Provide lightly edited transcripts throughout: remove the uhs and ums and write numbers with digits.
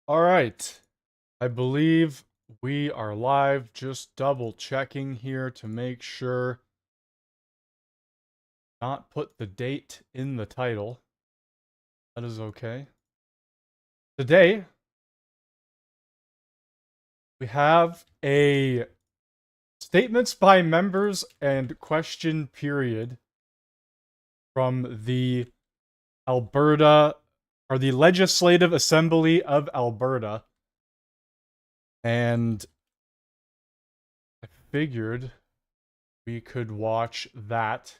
All right. I believe we are live. Just double checking here to make sure not put the date in the title. That is okay. Today we have a statements by members and question period from the Alberta or the Legislative Assembly of Alberta. And I figured we could watch that.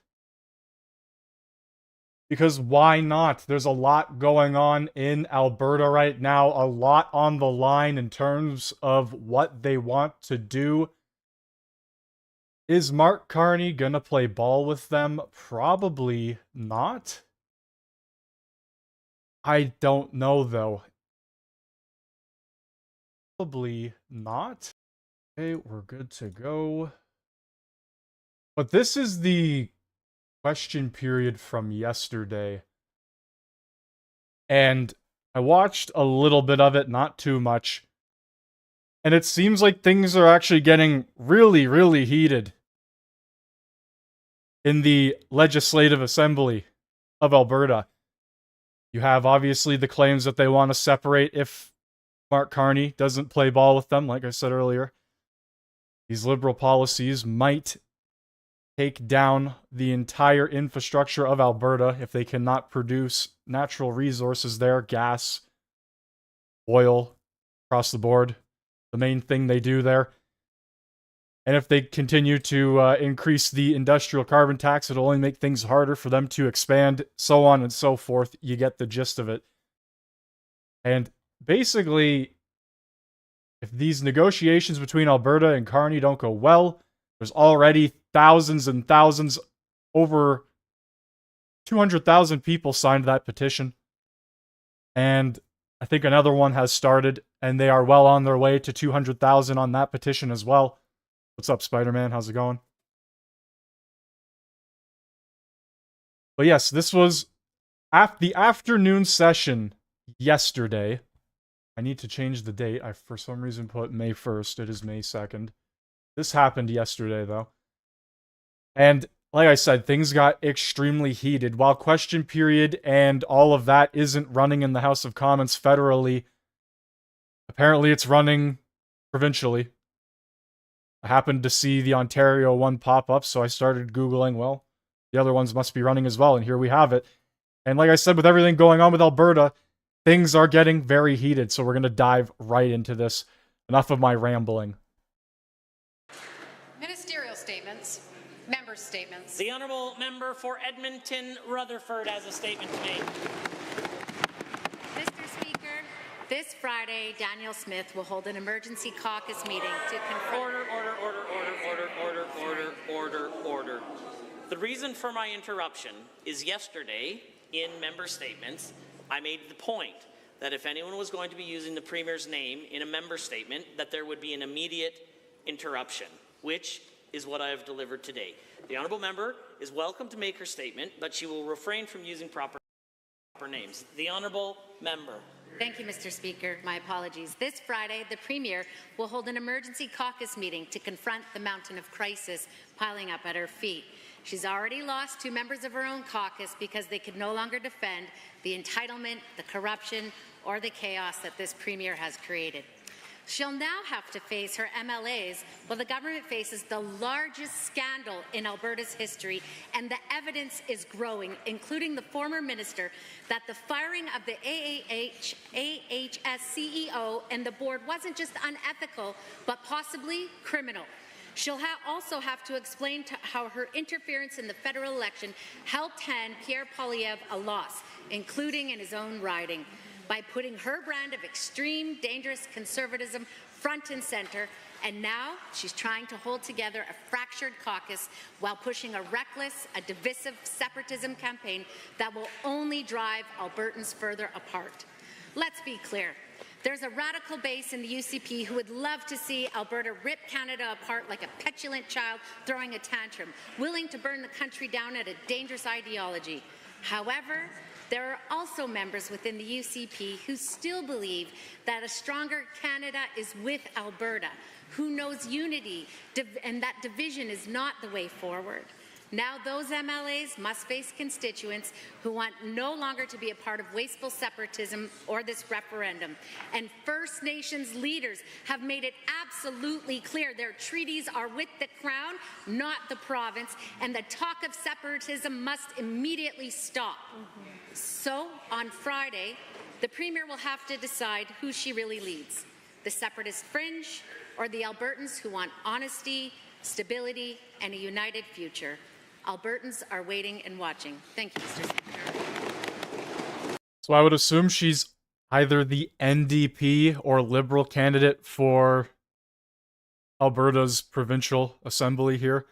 Because why not? There's a lot going on in Alberta right now, a lot on the line in terms of what they want to do. Is Mark Carney gonna play ball with them? Probably not. I don't know though. Probably not. Okay, we're good to go. But this is the question period from yesterday. And I watched a little bit of it, not too much. And it seems like things are actually getting really, really heated in the Legislative Assembly of Alberta. You have obviously the claims that they want to separate if Mark Carney doesn't play ball with them, like I said earlier. These liberal policies might take down the entire infrastructure of Alberta if they cannot produce natural resources there, gas, oil, across the board. The main thing they do there. And if they continue to increase the industrial carbon tax, it'll only make things harder for them to expand, so on and so forth. You get the gist of it. And basically, if these negotiations between Alberta and Carney don't go well, there's already thousands and thousands, over 200,000 people signed that petition. And I think another one has started, and they are well on their way to 200,000 on that petition as well. What's up, Spider-Man? How's it going? But yes, this was the afternoon session yesterday. I need to change the date. I, for some reason, put May 1st. It is May 2nd. This happened yesterday, though. And like I said, things got extremely heated. While question period and all of that isn't running in the House of Commons federally, apparently it's running provincially. I happened to see the Ontario one pop up, so I started Googling, well, the other ones must be running as well, and here we have it. And like I said, with everything going on with Alberta, things are getting very heated, so we're going to dive right into this. Enough of my rambling. Ministerial statements. Member statements. The Honourable Member for Edmonton Rutherford has a statement to make. Mr. Speaker, this Friday, Daniel Smith will hold an emergency caucus meeting to confirm... Order. The reason for my interruption is yesterday, in member statements, I made the point that if anyone was going to be using the Premier's name in a member statement, that there would be an immediate interruption, which is what I have delivered today. The Honourable Member is welcome to make her statement, but she will refrain from using proper names. The Honourable Member. Thank you, Mr. Speaker. My apologies. This Friday, the Premier will hold an emergency caucus meeting to confront the mountain of crisis piling up at her feet. She's already lost 2 members of her own caucus because they could no longer defend the entitlement, the corruption, or the chaos that this Premier has created. She'll now have to face her MLAs while the government faces the largest scandal in Alberta's history, and the evidence is growing, including the former minister, that the firing of the AHS CEO and the board wasn't just unethical, but possibly criminal. She'll also have to explain how her interference in the federal election helped hand Pierre Poilievre a loss, including in his own riding, by putting her brand of extreme, dangerous conservatism front and center. And now she's trying to hold together a fractured caucus while pushing a reckless, a divisive separatism campaign that will only drive Albertans further apart. Let's be clear. There's a radical base in the UCP who would love to see Alberta rip Canada apart like a petulant child throwing a tantrum, willing to burn the country down at a dangerous ideology. However, There are also members within the UCP who still believe that a stronger Canada is with Alberta, who knows unity and that division is not the way forward. Now those MLAs must face constituents who want no longer to be a part of wasteful separatism or this referendum. And First Nations leaders have made it absolutely clear their treaties are with the Crown, not the province, and the talk of separatism must immediately stop. So, on Friday, the Premier will have to decide who she really leads, the separatist fringe or the Albertans who want honesty, stability, and a united future. Albertans are waiting and watching. Thank you, Mr. Speaker. So I would assume she's either the NDP or Liberal candidate for Alberta's provincial assembly here.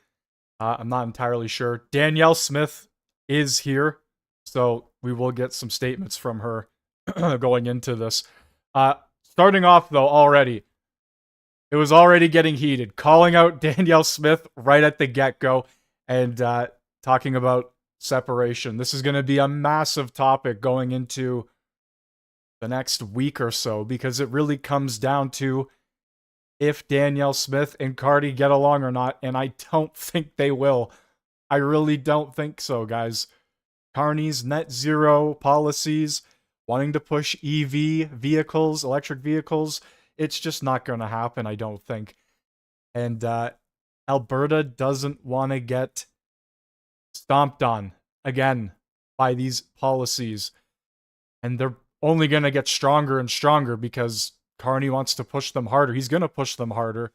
I'm not entirely sure. Danielle Smith is here, so we will get some statements from her going into this. Starting off, though, already, it was already getting heated. Calling out Danielle Smith right at the get-go and talking about separation. This is going to be a massive topic going into the next week or so, because it really comes down to if Danielle Smith and Cardi get along or not, and I don't think they will. I really don't think so, guys. Carney's net zero policies, wanting to push EV vehicles, electric vehicles, it's just not going to happen, I don't think. And Alberta doesn't want to get stomped on again by these policies. And they're only going to get stronger and stronger because Carney wants to push them harder. He's going to push them harder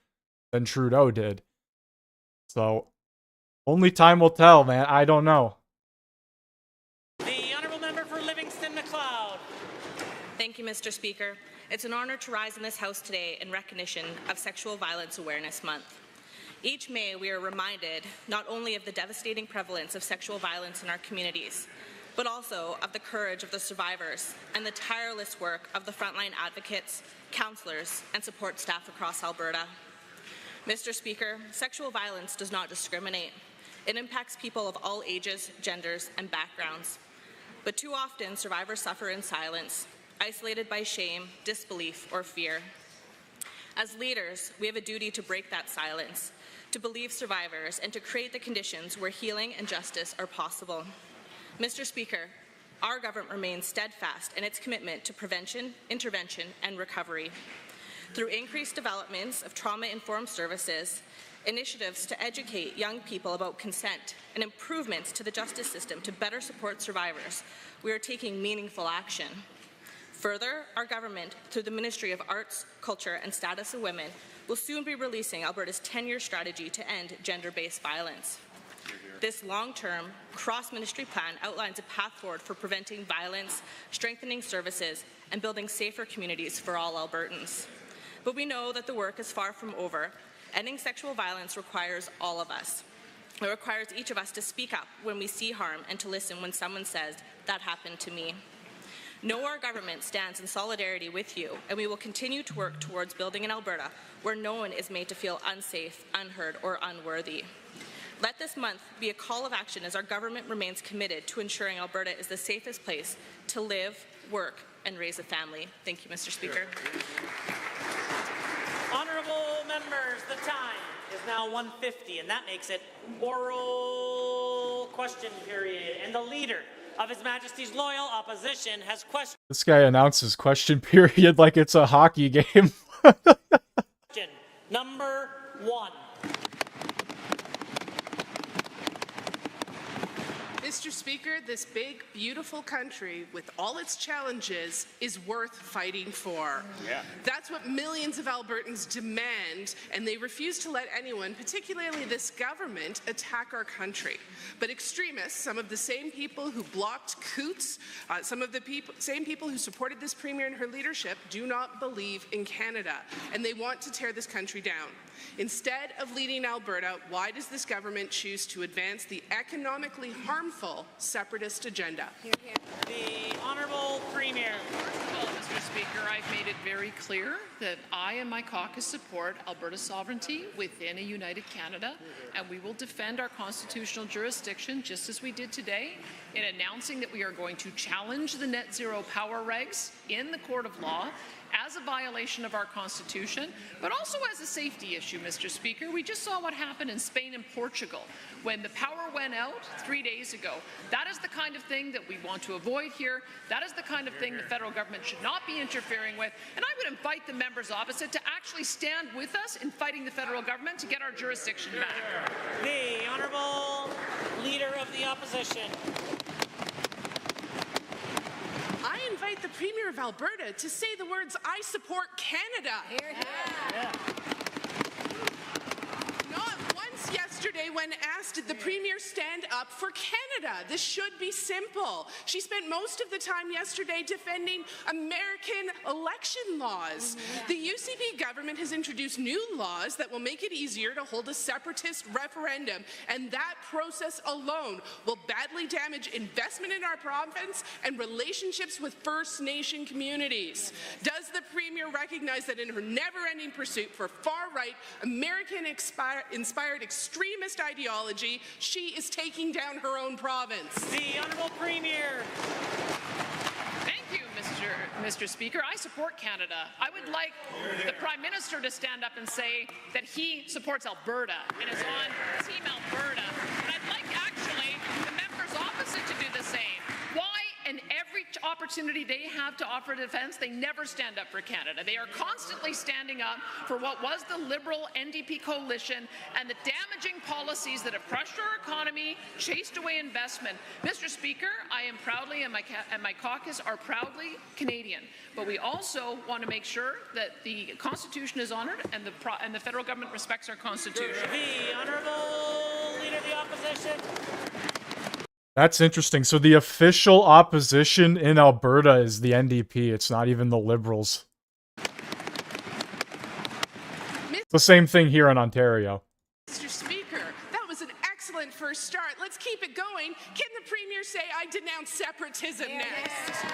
than Trudeau did. So, only time will tell, man. I don't know. The Honourable Member for Livingston-McLeod. Thank you, Mr. Speaker. It's an honour to rise in this House today in recognition of Sexual Violence Awareness Month. Each May, we are reminded not only of the devastating prevalence of sexual violence in our communities, but also of the courage of the survivors and the tireless work of the frontline advocates, counsellors, and support staff across Alberta. Mr. Speaker, sexual violence does not discriminate. It impacts people of all ages, genders, and backgrounds. But too often, survivors suffer in silence, isolated by shame, disbelief, or fear. As leaders, we have a duty to break that silence, to believe survivors, and to create the conditions where healing and justice are possible. Mr. Speaker, our government remains steadfast in its commitment to prevention, intervention, and recovery. Through increased developments of trauma-informed services, initiatives to educate young people about consent, and improvements to the justice system to better support survivors, we are taking meaningful action. Further, our government, through the Ministry of Arts, Culture and Status of Women, will soon be releasing Alberta's 10-year strategy to end gender-based violence. This long-term, cross-ministry plan outlines a path forward for preventing violence, strengthening services, and building safer communities for all Albertans. But we know that the work is far from over. Ending sexual violence requires all of us. It requires each of us to speak up when we see harm and to listen when someone says, "That happened to me." Know our government stands in solidarity with you, and we will continue to work towards building an Alberta where no one is made to feel unsafe, unheard, or unworthy. Let this month be a call of action as our government remains committed to ensuring Alberta is the safest place to live, work, and raise a family. Thank you, Mr. Speaker. Honourable members, the time is now 1:50, and that makes it oral question period. And the leader of His Majesty's loyal opposition has questioned. This guy announces question period like it's a hockey game. Question number 1. Mr. Speaker, this big, beautiful country, with all its challenges, is worth fighting for. Yeah. That's what millions of Albertans demand, and they refuse to let anyone, particularly this government, attack our country. But extremists, some of the same people who blocked Coots, some of the same people who supported this Premier and her leadership, do not believe in Canada, and they want to tear this country down. Instead of leading Alberta, why does this government choose to advance the economically harmful separatist agenda? The Honourable Premier. First of all, Mr. Mr. Speaker. I've made it very clear that I and my caucus support Alberta's sovereignty within a united Canada, and we will defend our constitutional jurisdiction, just as we did today, in announcing that we are going to challenge the net zero power regs in the court of law as a violation of our Constitution, but also as a safety issue, Mr. Speaker. We just saw what happened in Spain and Portugal when the power went out 3 days ago. That is the kind of thing that we want to avoid here. That is the kind of thing the federal government should not be interfering with. And I would invite the members opposite to actually stand with us in fighting the federal government to get our jurisdiction back. The Honourable Leader of the Opposition. I invite the Premier of Alberta to say the words, "I support Canada." Not once yesterday when asked, did the Premier stand up for Canada? This should be simple. She spent most of the time yesterday defending American election laws. The UCP government has introduced new laws that will make it easier to hold a separatist referendum, and that process alone will badly damage investment in our province and relationships with First Nation communities. Does the Premier recognize that in her never-ending pursuit for far-right, American-inspired extremist ideology, she is taking down her own province? The Honourable Premier. Thank you, Mr. Speaker. I support Canada. I would like the Prime Minister to stand up and say that he supports Alberta and is on Team Alberta. And I'd like actually the members opposite to do the same. Why, in every opportunity they have to offer defense, they never stand up for Canada? They are constantly standing up for what was the Liberal NDP coalition and the damaging policies that have crushed our economy, chased away investment. Mr. Speaker, I am proudly, and my caucus are proudly Canadian, but we also want to make sure that the Constitution is honoured and the federal government respects our Constitution. The Honourable Leader of the Opposition. That's interesting. So the official opposition in Alberta is the NDP. It's not even the Liberals. The same thing here in Ontario. Mr. Speaker, that was an excellent first start. Let's keep it going. Can the Premier say, "I denounce separatism" next?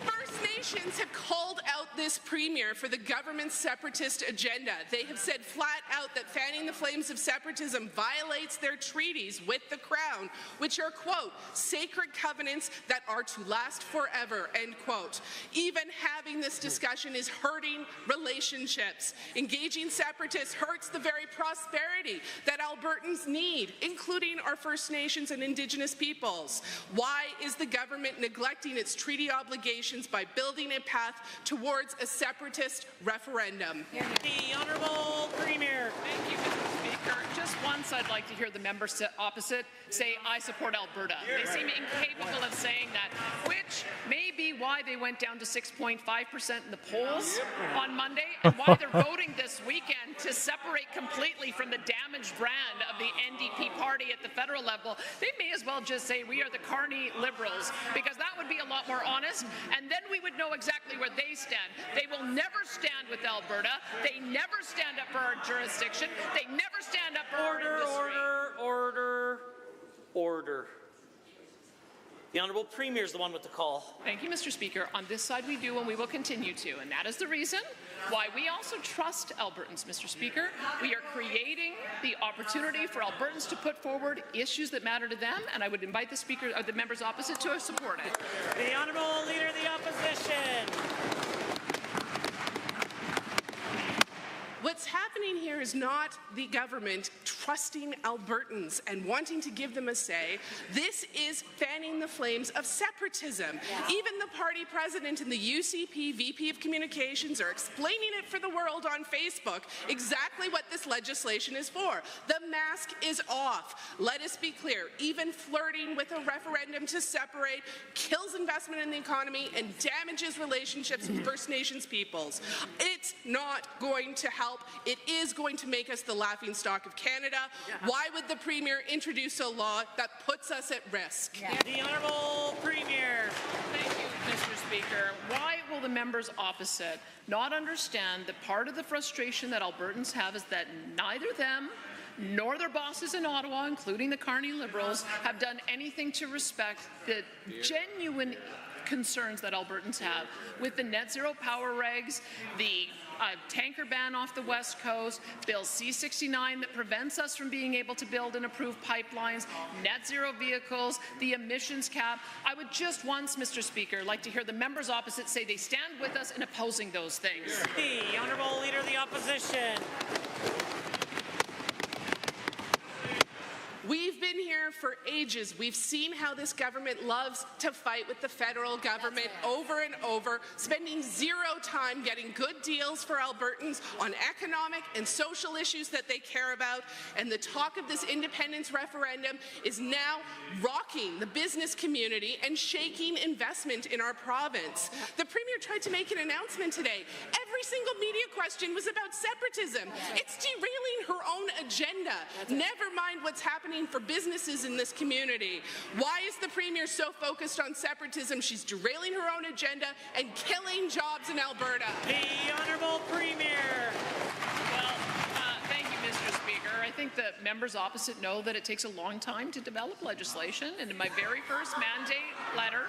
First Nations have called out this Premier for the government's separatist agenda. They have said flat out that fanning the flames of separatism violates their treaties with the Crown, which are, quote, "sacred covenants that are to last forever," end quote. Even having this discussion is hurting relationships. Engaging separatists hurts the very prosperity that Albertans need, including our First Nations and Indigenous peoples. Why is the government neglecting its treaty obligations by building a path towards a separatist referendum? The Honourable Premier. Thank you, Mr. Speaker. Just once I'd like to hear the members opposite say, "I support Alberta." They seem incapable of saying that, which may be why they went down to 6.5% in the polls on Monday, and why they're voting this weekend to separate completely from the damaged brand of the NDP party at the federal level. They may as well just say, "We are the Carney Liberals," because that would be a lot more honest, and then we would know exactly where they stand. They will never stand with Alberta. They never stand up for our jurisdiction. They never stand up for our industry. Order. The Honourable Premier is the one with the call. Thank you, Mr. Speaker. On this side we do, and we will continue to, and that is the reason why we also trust Albertans, Mr. Speaker. We are creating the opportunity for Albertans to put forward issues that matter to them, and I would invite the Speaker or the members opposite to support it. The Honourable Leader of the Opposition. What's happening here is not the government trusting Albertans and wanting to give them a say. This is fanning the flames of separatism. Even the party president and the UCP VP of Communications are explaining it for the world on Facebook exactly what this legislation is for. The mask is off. Let us be clear, even flirting with a referendum to separate kills investment in the economy and damages relationships with First Nations peoples. It's not going to help. It is going to make us the laughingstock of Canada. Why would the Premier introduce a law that puts us at risk? The Honourable Premier. Thank you, Mr. Speaker. Why will the members opposite not understand that part of the frustration that Albertans have is that neither them nor their bosses in Ottawa, including the Carney Liberals, have done anything to respect the genuine concerns that Albertans have with the net zero power regs, the tanker ban off the West Coast, Bill C-69 that prevents us from being able to build and approve pipelines, net zero vehicles, the emissions cap. I would just once, Mr. Speaker, like to hear the members opposite say they stand with us in opposing those things. The Honourable Leader of the Opposition. We've been here for ages. We've seen how this government loves to fight with the federal government over and over, spending zero time getting good deals for Albertans on economic and social issues that they care about. And the talk of this independence referendum is now rocking the business community and shaking investment in our province. The Premier tried to make an announcement today. Every single media question was about separatism. It's derailing her own agenda. Never mind what's happening for businesses in this community. Why is the Premier so focused on separatism? She's derailing her own agenda and killing jobs in Alberta. The Honourable Premier. Well, thank you, Mr. Speaker. I think that members opposite know that it takes a long time to develop legislation, and in my very first mandate letter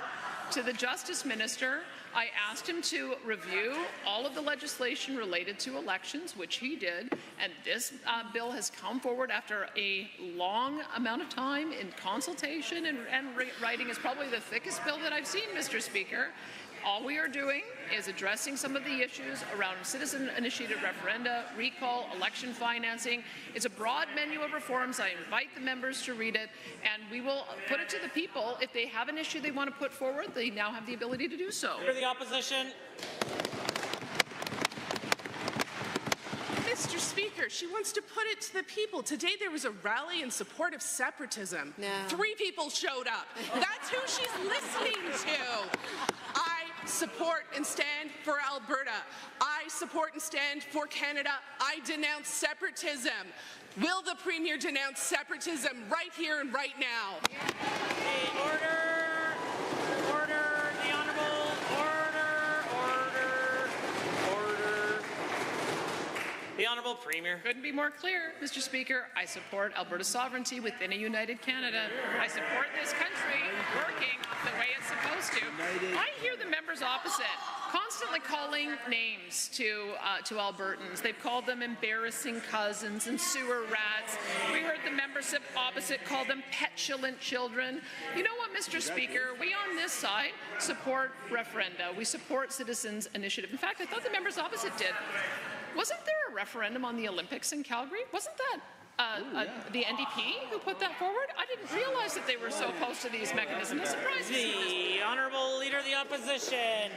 to the Justice Minister, I asked him to review all of the legislation related to elections, which he did, and this bill has come forward after a long amount of time in consultation and writing. It's probably the thickest bill that I've seen, Mr. Speaker. All we are doing is addressing some of the issues around citizen-initiated referenda, recall, election financing. It's a broad menu of reforms. I invite the members to read it, and we will put it to the people. If they have an issue they want to put forward, they now have the ability to do so. For the Opposition. Mr. Speaker, she wants to put it to the people. Today there was a rally in support of separatism. No. 3 people showed up. That's who she's listening to. I support and stand for Alberta. I support and stand for Canada. I denounce separatism. Will the Premier denounce separatism right here and right now? Order. Order. The Honourable. Order. The Honourable Premier. Couldn't be more clear, Mr. Speaker. I support Alberta's sovereignty within a united Canada. I support this country working the way it's supposed to. I hear the members opposite constantly calling names to Albertans. They've called them embarrassing cousins and sewer rats. We heard the members opposite call them petulant children. You know what, Mr. Speaker? We on this side support referenda. We support citizens' initiative. In fact, I thought the members opposite did. Wasn't there a referendum on the Olympics in Calgary? Wasn't that the NDP who put that forward? I didn't realize that they were so opposed to these mechanisms. It's surprising. The Honourable Leader of the Opposition.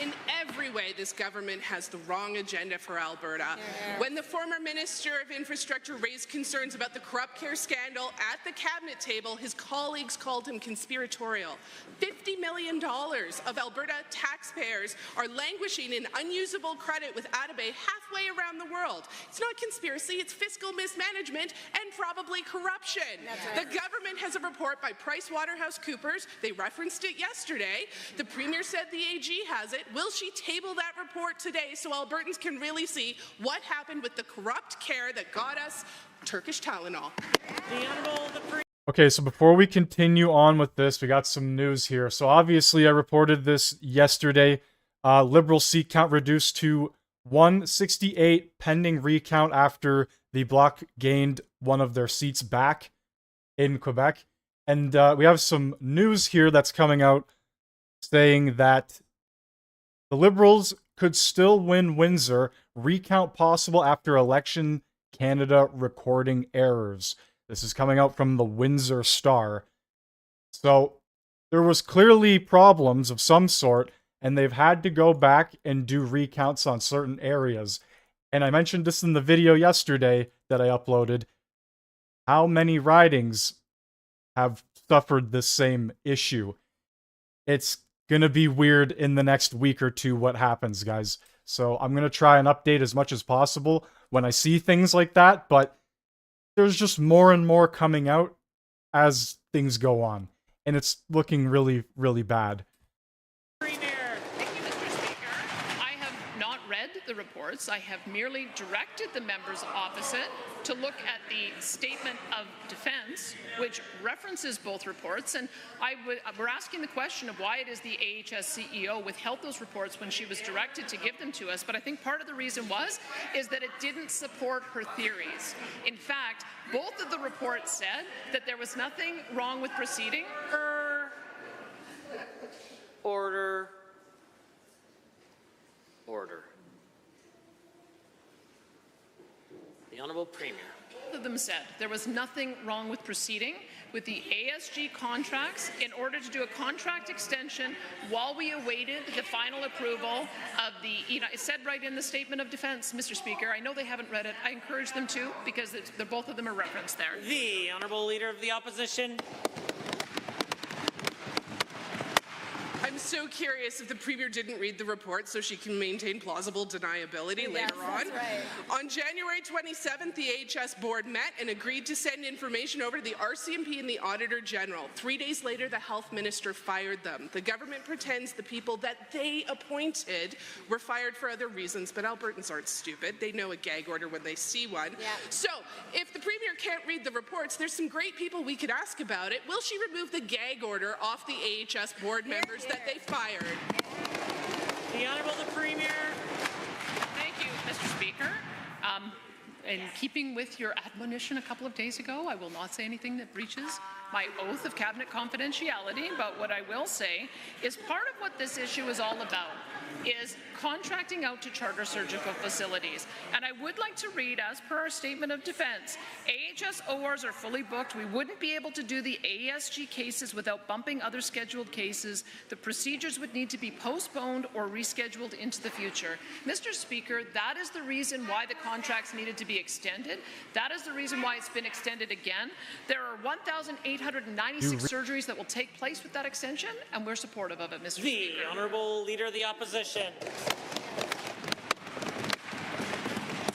In every way, this government has the wrong agenda for Alberta. When the former Minister of Infrastructure raised concerns about the corrupt care scandal at the cabinet table, his colleagues called him conspiratorial. $50 million of Alberta taxpayers are languishing in unusable credit with Atabey halfway around the world. It's not conspiracy, it's fiscal mismanagement and probably corruption. The government has a report by PricewaterhouseCoopers. They referenced it yesterday. The Premier said the AG has it. Will she table that report today so Albertans can really see what happened with the corrupt care that got us Turkish Tylenol? The Honourable Okay, so before we continue on with this, we got some news here. So obviously I reported this yesterday. Liberal seat count reduced to 168 pending recount after the Bloc gained one of their seats back in Quebec. And we have some news here that's coming out saying that the Liberals could still win Windsor, recount possible after election Canada recording errors. This is coming out from the Windsor Star. So there was clearly problems of some sort, and they've had to go back and do recounts on certain areas. And I mentioned this in the video yesterday that I uploaded. How many ridings have suffered this same issue? It's gonna be weird in the next week or two what happens, guys. So I'm gonna try and update as much as possible when I see things like that, but there's just more and more coming out as things go on. And it's looking really, really bad. Thank you, Mr. Speaker. I have not read the report reports. I have merely directed the members opposite to look at the statement of defense, which references both reports. And we're asking the question of why it is the AHS CEO withheld those reports when she was directed to give them to us. But I think part of the reason is that it didn't support her theories. In fact, both of the reports said that there was nothing wrong with proceeding. Order. The Honourable Premier. Both of them said there was nothing wrong with proceeding with the ASG contracts in order to do a contract extension while we awaited the final approval of the, it said right in the statement of defense, Mr. Speaker. I know they haven't read it. I encourage them to, because both of them are referenced there. The Honourable Leader of the Opposition. I'm so curious if the Premier didn't read the report so she can maintain plausible deniability later on. Right. On January 27th, the AHS board met and agreed to send information over to the RCMP and the Auditor General. 3 days later, the Health Minister fired them. The government pretends the people that they appointed were fired for other reasons, but Albertans aren't stupid. They know a gag order when they see one. Yeah. So, if the Premier can't read the reports, there's some great people we could ask about it. Will she remove the gag order off the AHS board members that they fired? The Honourable the Premier. Thank you, Mr. Speaker. In keeping with your admonition a couple of days ago, I will not say anything that breaches my oath of cabinet confidentiality, but what I will say is part of what this issue is all about is contracting out to charter surgical facilities. And I would like to read, as per our statement of defense, AHS ORs are fully booked. We wouldn't be able to do the ASG cases without bumping other scheduled cases. The procedures would need to be postponed or rescheduled into the future. Mr. Speaker, that is the reason why the contracts needed to be extended. That is the reason why it's been extended again. There are 1,896 surgeries that will take place with that extension, and we're supportive of it, Mr. Speaker. The Honourable Leader of the Opposition.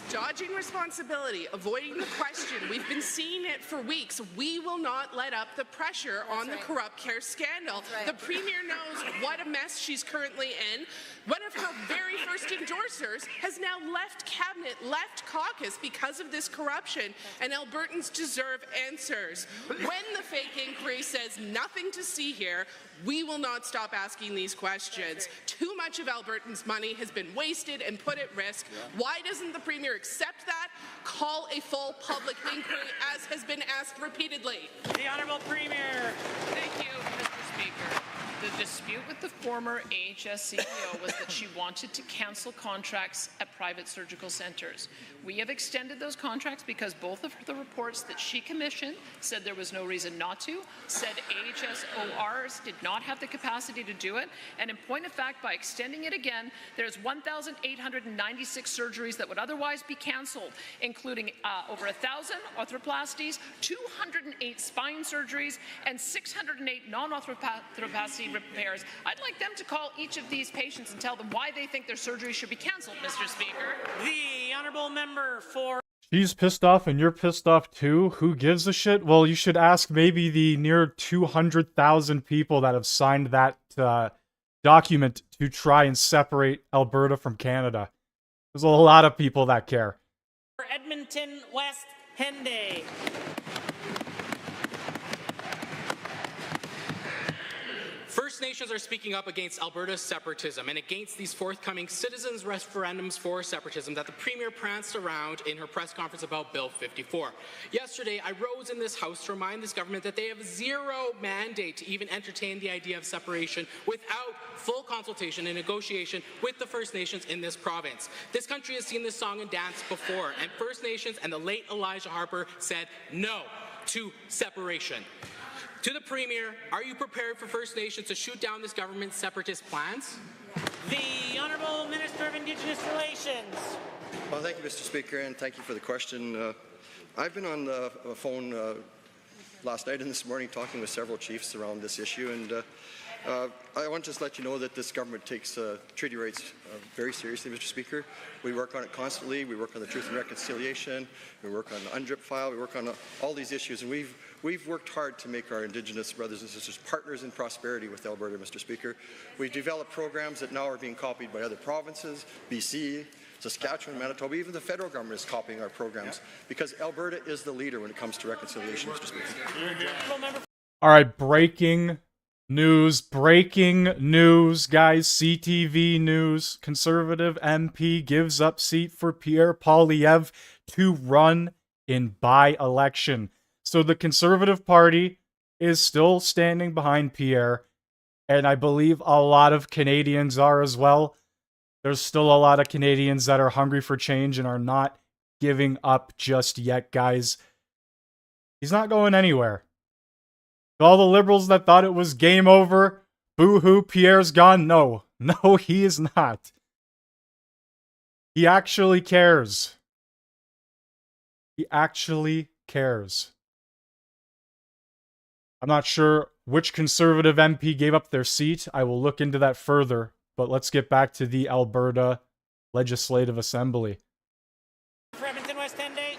Dodging responsibility, avoiding the question. We've been seeing it for weeks. We will not let up the pressure on the corrupt care scandal. The Premier knows what a mess she's currently in. One of her very first endorsers has now left cabinet, left caucus because of this corruption, and Albertans deserve answers. When the fake inquiry says nothing to see here, we will not stop asking these questions. Too much of Albertans' money has been wasted and put at risk. Why doesn't the Premier accept that? Call a full public inquiry, as has been asked repeatedly. The Honourable Premier. Thank you, Mr. Speaker. The dispute with the former AHS CEO was that she wanted to cancel contracts at private surgical centres. We have extended those contracts because both of the reports that she commissioned said there was no reason not to, said AHS ORs did not have the capacity to do it, and in point of fact, by extending it again, there's 1,896 surgeries that would otherwise be cancelled, including over 1,000 arthroplasties, 208 spine surgeries, and 608 non-arthroplasty repairs. I'd like them to call each of these patients and tell them why they think their surgery should be cancelled, Mr. Speaker. The Honourable Member for... She's pissed off and you're pissed off too? Who gives a shit? Well, you should ask maybe the near 200,000 people that have signed that document to try and separate Alberta from Canada. There's a lot of people that care. For Edmonton West Henday. First Nations are speaking up against Alberta's separatism and against these forthcoming citizens' referendums for separatism that the Premier pranced around in her press conference about Bill 54. Yesterday, I rose in this House to remind this government that they have zero mandate to even entertain the idea of separation without full consultation and negotiation with the First Nations in this province. This country has seen this song and dance before, and First Nations and the late Elijah Harper said no to separation. To the Premier, are you prepared for First Nations to shoot down this government's separatist plans? The Honourable Minister of Indigenous Relations. Well, thank you, Mr. Speaker, and thank you for the question. I've been on the phone last night and this morning talking with several chiefs around this issue, and I want to just let you know that this government takes treaty rights very seriously, Mr. Speaker. We work on it constantly. We work on the Truth and Reconciliation. We work on the UNDRIP file. We work on all these issues, and we've worked hard to make our Indigenous brothers and sisters partners in prosperity with Alberta, Mr. Speaker. We've developed programs that now are being copied by other provinces, BC, Saskatchewan, Manitoba, even the federal government is copying our programs because Alberta is the leader when it comes to reconciliation, Mr. Speaker. All right, breaking news, guys. CTV news. Conservative MP gives up seat for Pierre Poilievre to run in by-election. So the Conservative Party is still standing behind Pierre, and I believe a lot of Canadians are as well. There's still a lot of Canadians that are hungry for change and are not giving up just yet, guys. He's not going anywhere. All the liberals that thought it was game over, boo-hoo, Pierre's gone. No, he is not. He actually cares. He actually cares. I'm not sure which Conservative MP gave up their seat. I will look into that further, but let's get back to the Alberta Legislative Assembly. For Edmonton West End Day.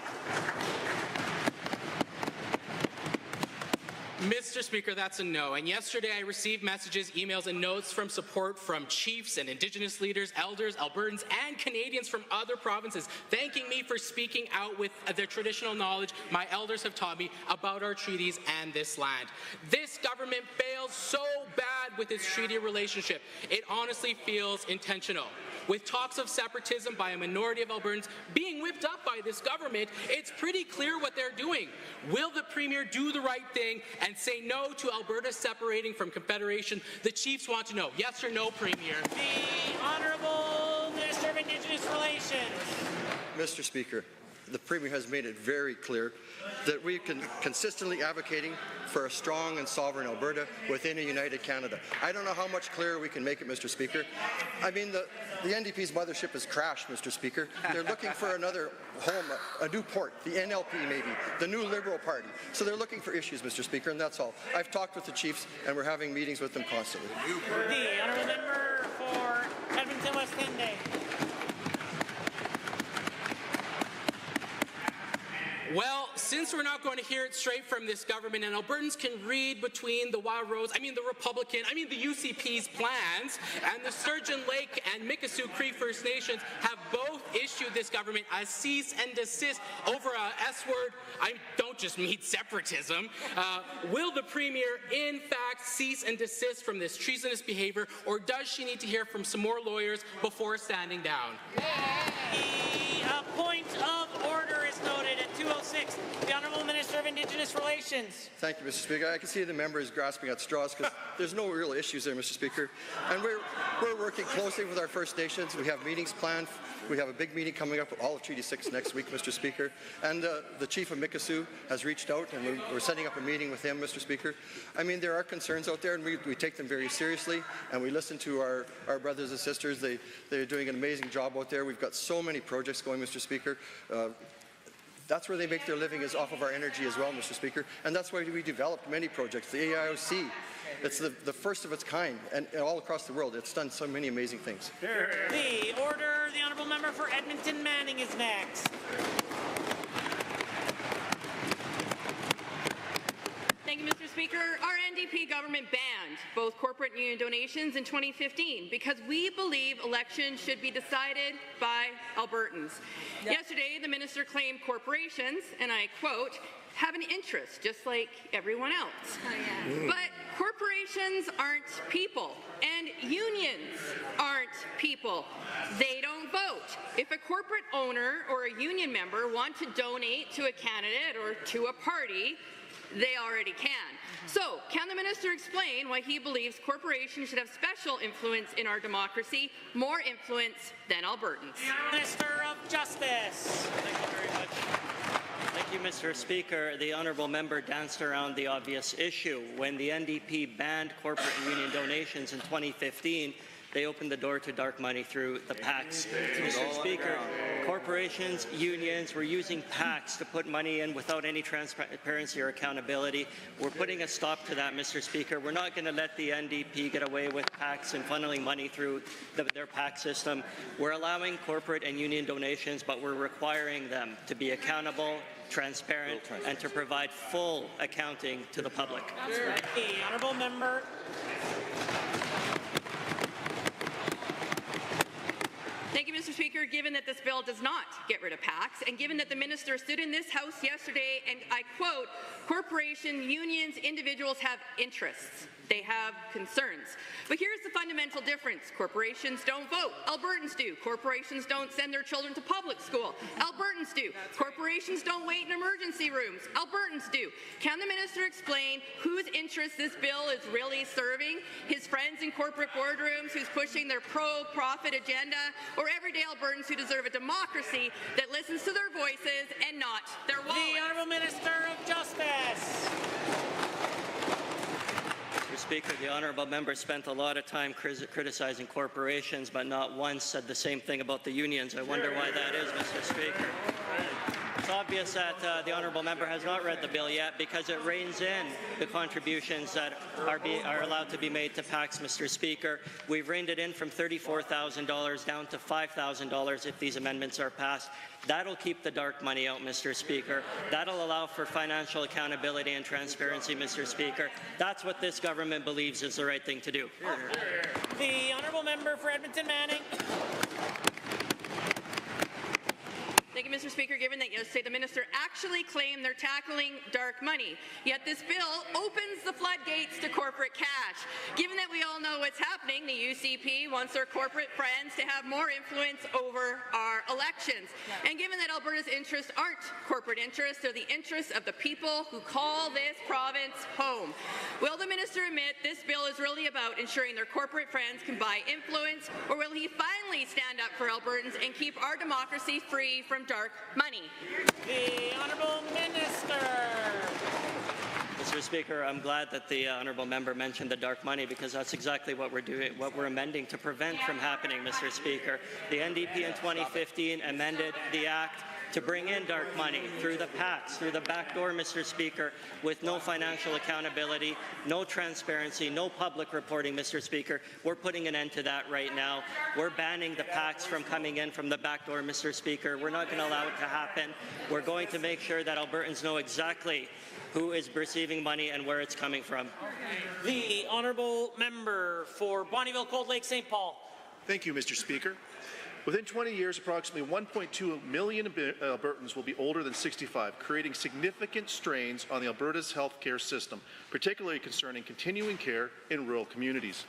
Mr. Speaker, that's a no. And yesterday I received messages, emails, and notes from support from chiefs and Indigenous leaders, elders, Albertans, and Canadians from other provinces, thanking me for speaking out with the traditional knowledge my elders have taught me about our treaties and this land. This government fails so bad with its treaty relationship. It honestly feels intentional. With talks of separatism by a minority of Albertans being whipped up by this government, it's pretty clear what they're doing. Will the Premier do the right thing and say no to Alberta separating from Confederation? The Chiefs want to know. Yes or no, Premier? The Honourable Minister of Indigenous Relations. Mr. Speaker, the Premier has made it very clear that we can consistently advocating for a strong and sovereign Alberta within a united Canada. I don't know how much clearer we can make it, Mr. Speaker. I mean, the NDP's mothership has crashed, Mr. Speaker. They're looking for another home, a new port, the NLP maybe, the new Liberal Party. So they're looking for issues, Mr. Speaker, and that's all. I've talked with the Chiefs, and we're having meetings with them constantly. The Honourable Member for Edmonton West End Day. Well, since we're not going to hear it straight from this government and Albertans can read between the wild roads, the UCP's plans, and the Sturgeon Lake and Mikisew Cree First Nations have both issued this government a cease and desist over a S-word. I don't just mean separatism. Will the Premier in fact cease and desist from this treasonous behavior, or does she need to hear from some more lawyers before standing down? The point of order is noted at 2:06. The Honourable Minister of Indigenous Relations. Thank you, Mr. Speaker. I can see the member is grasping at straws because there's no real issues there, Mr. Speaker. And we're working closely with our First Nations. We have meetings planned. We have a big meeting coming up with all of Treaty 6 next week, Mr. Speaker. And the Chief of Mikisew has reached out, and we're setting up a meeting with him, Mr. Speaker. I mean, there are concerns out there, and we take them very seriously, and we listen to our brothers and sisters. They're doing an amazing job out there. We've got so many projects going, Mr. Speaker. That's where they make their living, is off of our energy as well, Mr. Speaker. And that's why we developed many projects. The AIOC, it's the first of its kind, and all across the world. It's done so many amazing things. The order, the Honourable Member for Edmonton Manning is next. Thank you, Mr. Speaker. Our NDP government banned both corporate and union donations in 2015 because we believe elections should be decided by Albertans. Yep. Yesterday, the minister claimed corporations, and I quote, have an interest just like everyone else. Oh, yeah. But corporations aren't people, and unions aren't people. They don't vote. If a corporate owner or a union member want to donate to a candidate or to a party, they already can. So, can the minister explain why he believes corporations should have special influence in our democracy, more influence than Albertans? Minister of Justice. Thank you very much. Thank you, Mr. Speaker. The honourable member danced around the obvious issue. When the NDP banned corporate and union donations in 2015, they opened the door to dark money through the PACs. Mr. Speaker, corporations, unions were using PACs to put money in without any transparency or accountability. We're putting a stop to that, Mr. Speaker. We're not going to let the NDP get away with PACs and funneling money through their PAC system. We're allowing corporate and union donations, but we're requiring them to be accountable, transparent, and to provide full accounting to the public. The honourable member. Thank you, Mr. Speaker. Speaker, given that this bill does not get rid of PACs, and given that the minister stood in this House yesterday and I quote, corporation, unions, individuals have interests. They have concerns. But here's the fundamental difference. Corporations don't vote. Albertans do. Corporations don't send their children to public school. Albertans do. Corporations don't wait in emergency rooms. Albertans do. Can the minister explain whose interests this bill is really serving? His friends in corporate boardrooms who's pushing their pro-profit agenda, or everyday Albertans who deserve a democracy that listens to their voices and not their wallets? The Honourable Minister of Justice. Mr. Speaker, the honourable member spent a lot of time criticizing corporations, but not once said the same thing about the unions. I wonder why that is, Mr. Speaker. It's obvious that the honourable member has not read the bill yet because it reins in the contributions that are allowed to be made to PACs, Mr. Speaker. We've reined it in from $34,000 down to $5,000 if these amendments are passed. That'll keep the dark money out, Mr. Speaker. That'll allow for financial accountability and transparency, Mr. Speaker. That's what this government believes is the right thing to do. The honourable member for Edmonton Manning. Thank you, Mr. Speaker. Given that yesterday the minister actually claimed they're tackling dark money, yet this bill opens the floodgates to corporate cash. Given that we all know what's happening, the UCP wants their corporate friends to have more influence over our elections. And given that Alberta's interests aren't corporate interests, they're the interests of the people who call this province home. Will the minister admit this bill is really about ensuring their corporate friends can buy influence, or will he finally stand up for Albertans and keep our democracy free from dark money? The Honourable Minister. Mr. Speaker, I'm glad that the honourable member mentioned the dark money because that's exactly what we're doing, what we're amending to prevent from happening, Mr. Speaker. The NDP in 2015 amended the Act to bring in dark money through the PACs, through the back door, Mr. Speaker, with no financial accountability, no transparency, no public reporting, Mr. Speaker. We're putting an end to that right now. We're banning the PACs from coming in from the back door, Mr. Speaker. We're not going to allow it to happen. We're going to make sure that Albertans know exactly who is receiving money and where it's coming from. The honourable member for Bonnyville, Cold Lake, St. Paul. Thank you, Mr. Speaker. Within 20 years, approximately 1.2 million Albertans will be older than 65, creating significant strains on the Alberta's healthcare system, particularly concerning continuing care in rural communities.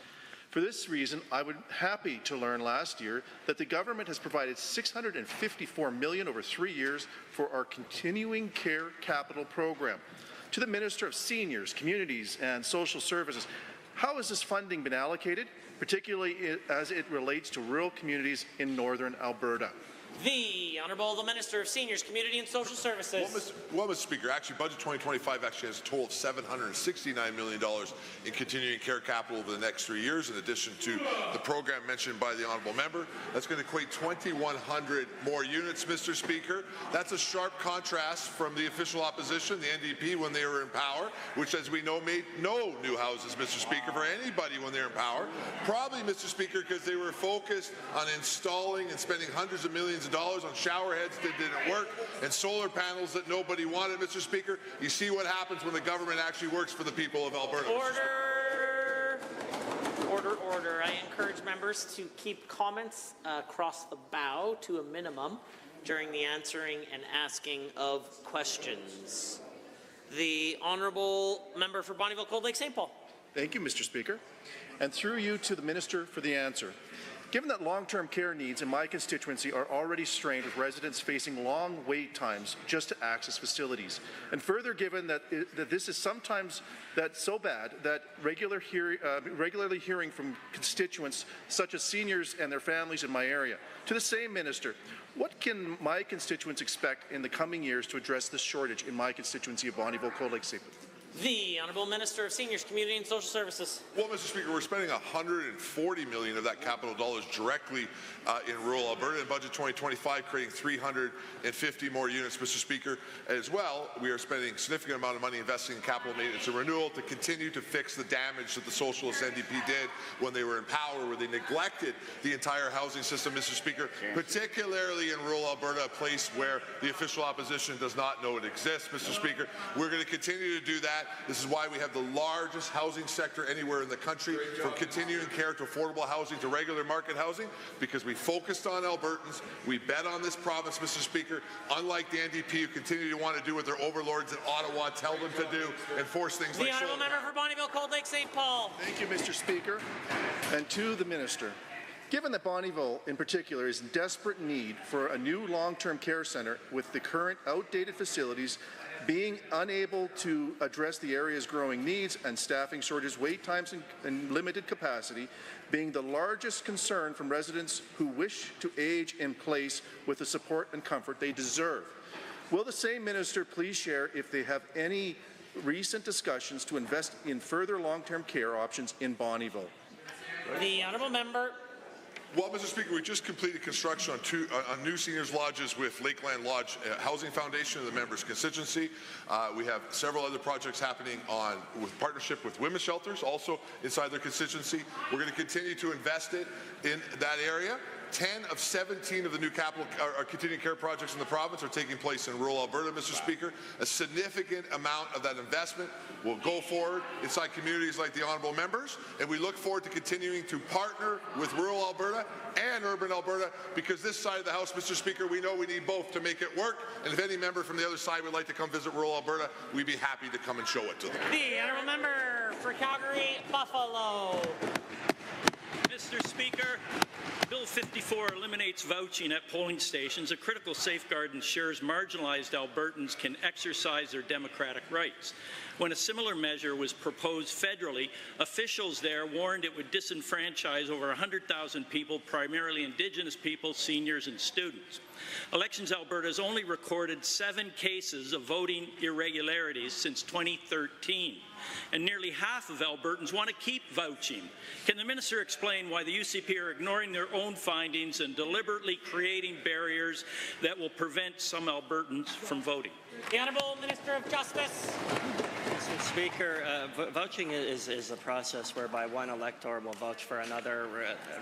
For this reason, I was happy to learn last year that the government has provided $654 million over 3 years for our continuing care capital program. To the Minister of Seniors, Communities and Social Services, how has this funding been allocated, particularly as it relates to rural communities in northern Alberta? The Honourable the Minister of Seniors, Community and Social Services. Well, Mr. Speaker, actually Budget 2025 actually has a total of $769 million in continuing care capital over the next 3 years, in addition to the program mentioned by the Honourable Member. That's going to equate 2,100 more units, Mr. Speaker. That's a sharp contrast from the official opposition, the NDP, when they were in power, which, as we know, made no new houses, Mr. Speaker, for anybody when they're in power. Probably, Mr. Speaker, because they were focused on installing and spending hundreds of millions of dollars on shower heads that didn't work and solar panels that nobody wanted, Mr. Speaker. You see what happens when the government actually works for the people of Alberta. Order. Order, order. I encourage members to keep comments across the bow to a minimum during the answering and asking of questions. The Honourable Member for Bonnyville, Cold Lake, St. Paul. Thank you, Mr. Speaker. And through you to the Minister for the answer. Given that long-term care needs in my constituency are already strained with residents facing long wait times just to access facilities, and further given that this is sometimes so bad that regularly hearing from constituents such as seniors and their families in my area, to the same minister, what can my constituents expect in the coming years to address this shortage in my constituency of Bonnyville, Cold Lake, St. Paul? The Honourable Minister of Seniors, Community and Social Services. Well, Mr. Speaker, we're spending $140 million of that capital dollars directly in rural Alberta. In Budget 2025, creating 350 more units, Mr. Speaker. As well, we are spending a significant amount of money investing in capital maintenance and renewal to continue to fix the damage that the Socialist NDP did when they were in power, where they neglected the entire housing system, Mr. Speaker, particularly in rural Alberta, a place where the official opposition does not know it exists, Mr. Speaker. We're going to continue to do that. that. This is why we have the largest housing sector anywhere in the country, from continuing care to affordable housing to regular market housing, because we focused on Albertans. We bet on this province, Mr. Speaker, unlike the NDP who continue to want to do what their overlords in Ottawa tell them to do and force things The like honourable solar. member for Bonnyville, Cold Lake, St. Paul. Thank you, Mr. Speaker. And to the Minister. Given that Bonnyville, in particular, is in desperate need for a new long-term care centre with the current outdated facilities being unable to address the area's growing needs and staffing shortages, wait times and limited capacity, being the largest concern from residents who wish to age in place with the support and comfort they deserve. Will the same minister please share if they have any recent discussions to invest in further long-term care options in Bonnyville? The honourable member. Well, Mr. Speaker, we just completed construction on new seniors lodges with Lakeland Lodge Housing Foundation in the members' constituency. We have several other projects happening with partnership with women's shelters, also inside their constituency. We're going to continue to invest in that area. 10 of 17 of the new capital or continuing care projects in the province are taking place in rural Alberta, Mr. Speaker. A significant amount of that investment will go forward inside communities like the honourable members, and we look forward to continuing to partner with rural Alberta and urban Alberta, because this side of the House, Mr. Speaker, we know we need both to make it work, and if any member from the other side would like to come visit rural Alberta, we'd be happy to come and show it to them. The honourable member for Calgary, Buffalo. Mr. Speaker, Bill 54 eliminates vouching at polling stations, a critical safeguard ensures marginalized Albertans can exercise their democratic rights. When a similar measure was proposed federally, officials there warned it would disenfranchise over 100,000 people, primarily Indigenous people, seniors, and students. Elections Alberta has only recorded 7 cases of voting irregularities since 2013, and nearly half of Albertans want to keep vouching. Can the minister explain why the UCP are ignoring their own findings and deliberately creating barriers that will prevent some Albertans from voting? The Honourable Minister of Justice. Mr. Speaker, vouching is a process whereby one elector will vouch for another,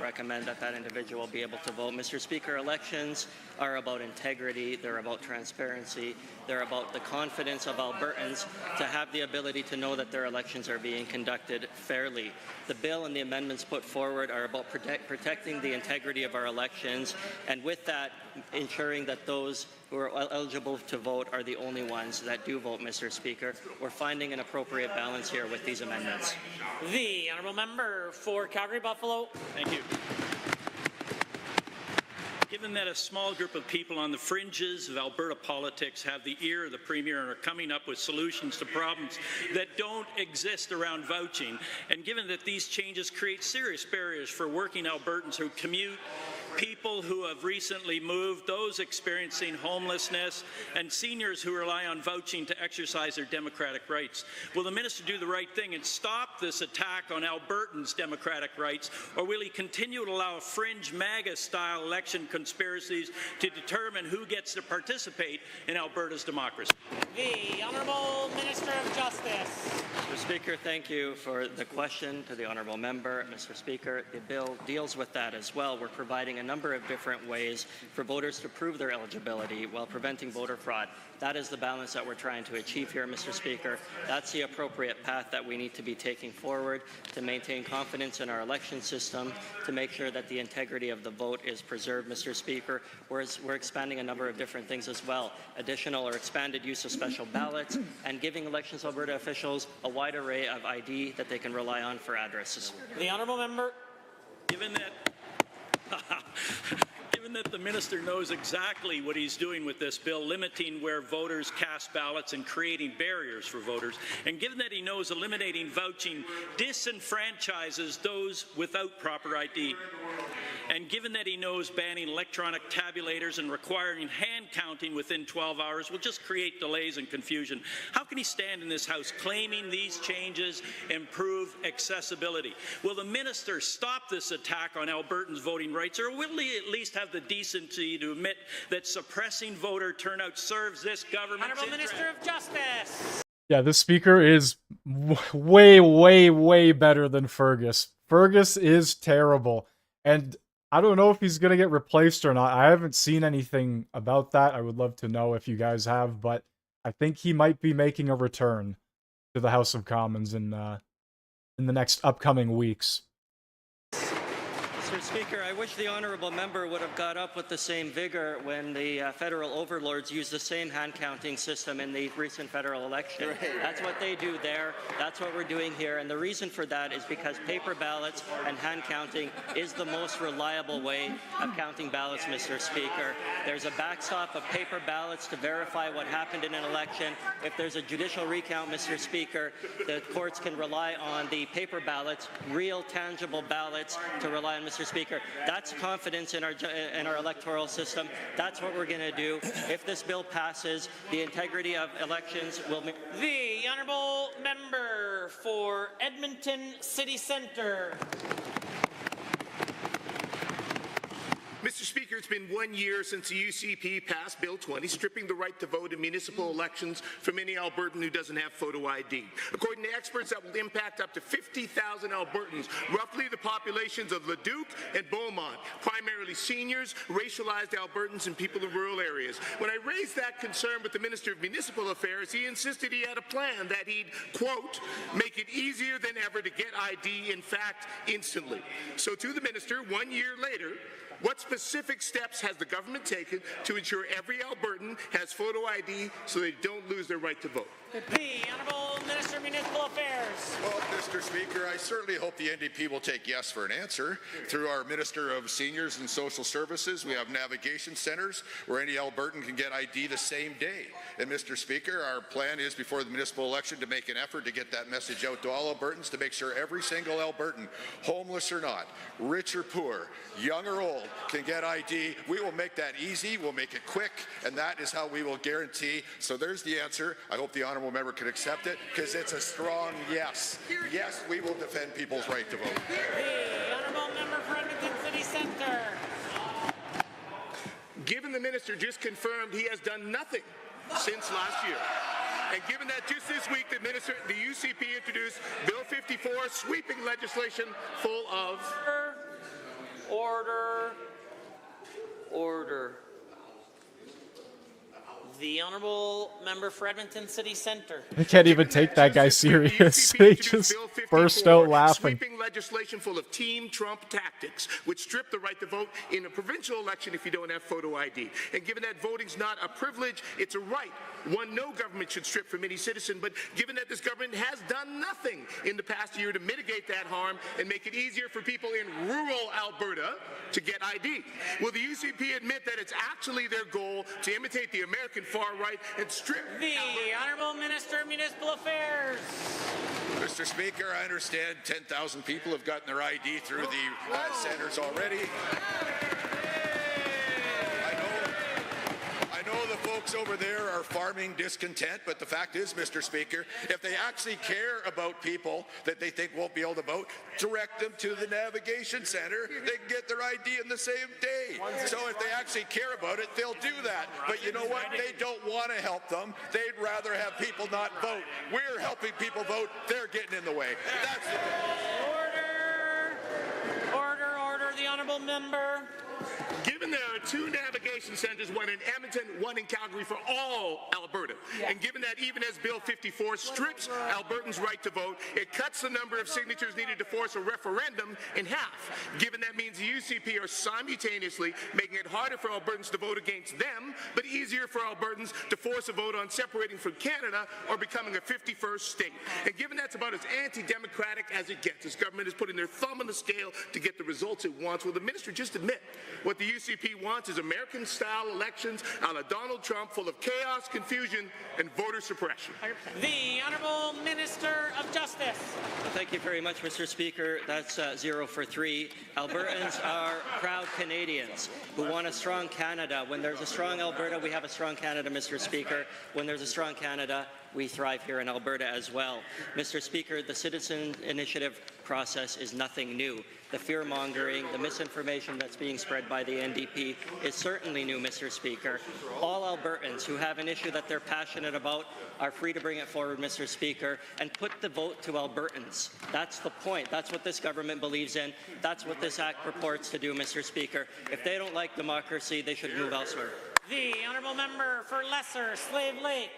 recommend that that individual be able to vote. Mr. Speaker, elections are about integrity, they're about transparency, they're about the confidence of Albertans to have the ability to know that their elections are being conducted fairly. The bill and the amendments put forward are about protecting the integrity of our elections, and with that, ensuring that those who are eligible to vote are the only ones that do vote, Mr. Speaker. We're finding an appropriate balance here with these amendments. The honourable member for Calgary Buffalo. Thank you. Given that a small group of people on the fringes of Alberta politics have the ear of the Premier and are coming up with solutions to problems that don't exist around vouching, and given that these changes create serious barriers for working Albertans who commute, people who have recently moved, those experiencing homelessness, and seniors who rely on vouching to exercise their democratic rights, will the minister do the right thing and stop this attack on Albertans' democratic rights, or will he continue to allow fringe MAGA-style election conspiracies to determine who gets to participate in Alberta's democracy? The Honourable Minister of Justice. Mr. Speaker, thank you for the question to the honourable member. Mr. Speaker, the bill deals with that as well. We're providing a number of different ways for voters to prove their eligibility while preventing voter fraud. That is the balance that we're trying to achieve here, Mr. Speaker. That's the appropriate path that we need to be taking forward to maintain confidence in our election system, to make sure that the integrity of the vote is preserved, Mr. Speaker. We're expanding a number of different things as well. Additional or expanded use of special ballots and giving Elections Alberta officials a wide array of ID that they can rely on for addresses. The honourable member. Given that the minister knows exactly what he's doing with this bill, limiting where voters cast ballots and creating barriers for voters, and given that he knows eliminating vouching disenfranchises those without proper ID, and given that he knows banning electronic tabulators and requiring hand counting within 12 hours will just create delays and confusion, how can he stand in this House claiming these changes improve accessibility? Will the minister stop this attack on Albertans' voting rights, or will he at least have the decency to admit that suppressing voter turnout serves this government's Honourable Minister of Justice. Yeah, this speaker is way better than Fergus. Fergus is terrible. And I don't know if he's going to get replaced or not. I haven't seen anything about that. I would love to know if you guys have, but I think he might be making a return. to the House of Commons in the next upcoming weeks. Mr. Speaker, I wish the honourable member would have got up with the same vigour when the federal overlords used the same hand counting system in the recent federal election. Right. That's what they do there. That's what we're doing here. And the reason for that is because paper ballots and hand counting is the most reliable way of counting ballots, Mr. Speaker. There's a backstop of paper ballots to verify what happened in an election. If there's a judicial recount, Mr. Speaker, the courts can rely on the paper ballots, real tangible ballots, to rely on, Mr. Speaker. That's confidence in our electoral system. That's what we're going to do. If this bill passes, the integrity of elections will be... The honourable member for Edmonton City Centre. Mr. Speaker, it's been 1 year since the UCP passed Bill 20, stripping the right to vote in municipal elections from any Albertan who doesn't have photo ID. According to experts, that will impact up to 50,000 Albertans, roughly the populations of Leduc and Beaumont, primarily seniors, racialized Albertans, and people in rural areas. When I raised that concern with the Minister of Municipal Affairs, he insisted he had a plan that he'd, quote, make it easier than ever to get ID, in fact, instantly. So to the Minister, 1 year later, what specific steps has the government taken to ensure every Albertan has photo ID so they don't lose their right to vote? The Honourable Minister of Municipal Affairs. Well, Mr. Speaker, I certainly hope the NDP will take yes for an answer. Through our Minister of Seniors and Social Services, we have navigation centres where any Albertan can get ID the same day. And Mr. Speaker, our plan is before the municipal election to make an effort to get that message out to all Albertans to make sure every single Albertan, homeless or not, rich or poor, young or old, can get ID. We will make that easy, we'll make it quick, and that is how we will guarantee. So there's the answer. I hope the honourable member can accept it, because it's a strong yes. Yes, we will defend people's right to vote. The honourable member for Edmonton City Centre. Given the minister just confirmed he has done nothing since last year, and given that just this week the UCP introduced Bill 54, sweeping legislation full of... Order. The honourable member for Edmonton City Centre. I can't even take that guy serious. They just burst out laughing. Sweeping legislation full of Team Trump tactics, which strip the right to vote in a provincial election if you don't have photo ID. And given that voting's not a privilege, it's a right, one no government should strip from any citizen. But given that this government has done nothing in the past year to mitigate that harm and make it easier for people in rural Alberta to get ID, will the UCP admit that it's actually their goal to imitate the American far right and strip the Honourable Minister of Municipal Affairs? Mr. Speaker, I understand 10,000 people have gotten their ID through the centres already. I know the folks over there are farming discontent, but the fact is, Mr. Speaker, if they actually care about people that they think won't be able to vote, direct them to the navigation centre. They can get their ID in the same day. So if they actually care about it, they'll do that. But you know what? They don't want to help them. They'd rather have people not vote. We're helping people vote. They're getting in the way. That's the thing. Order. The honourable member. Given there are two navigation centres, one in Edmonton, one in Calgary for all Alberta, and given that even as Bill 54 strips Albertans' right to vote, it cuts the number of signatures needed to force a referendum in half. Given that means the UCP are simultaneously making it harder for Albertans to vote against them, but easier for Albertans to force a vote on separating from Canada or becoming a 51st state. And given that's about as anti-democratic as it gets, this government is putting their thumb on the scale to get the results it wants. Will the minister just admit what the UCP wants is American-style elections a la Donald Trump, full of chaos, confusion, and voter suppression? The Honourable Minister of Justice. Thank you very much, Mr. Speaker. That's 0 for 3. Albertans are proud Canadians who want a strong Canada. When there's a strong Alberta, we have a strong Canada, Mr. Speaker. When there's a strong Canada, we thrive here in Alberta as well. Mr. Speaker, the citizen initiative process is nothing new. The fear-mongering, the misinformation that's being spread by the NDP is certainly new, Mr. Speaker. All Albertans who have an issue that they're passionate about are free to bring it forward, Mr. Speaker, and put the vote to Albertans. That's the point. That's what this government believes in. That's what this Act purports to do, Mr. Speaker. If they don't like democracy, they should move elsewhere. The Honourable Member for Lesser Slave Lake.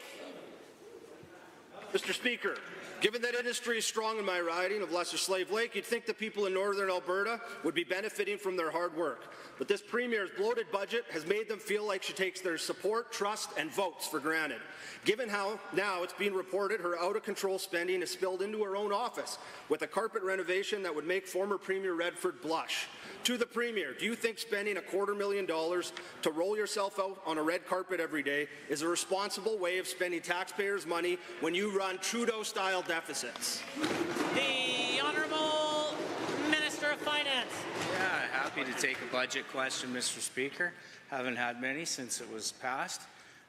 Mr. Speaker, Given that industry is strong in my riding of Lesser Slave Lake, you'd think the people in northern Alberta would be benefiting from their hard work. But this Premier's bloated budget has made them feel like she takes their support, trust, and votes for granted. Given how now it's being reported her out-of-control spending has spilled into her own office with a carpet renovation that would make former Premier Redford blush. To the Premier, do you think spending $250,000 to roll yourself out on a red carpet every day is a responsible way of spending taxpayers' money when you run Trudeau-style deficits? The Honourable Minister of Finance. Yeah, happy to take a budget question, Mr. Speaker. Haven't had many since it was passed.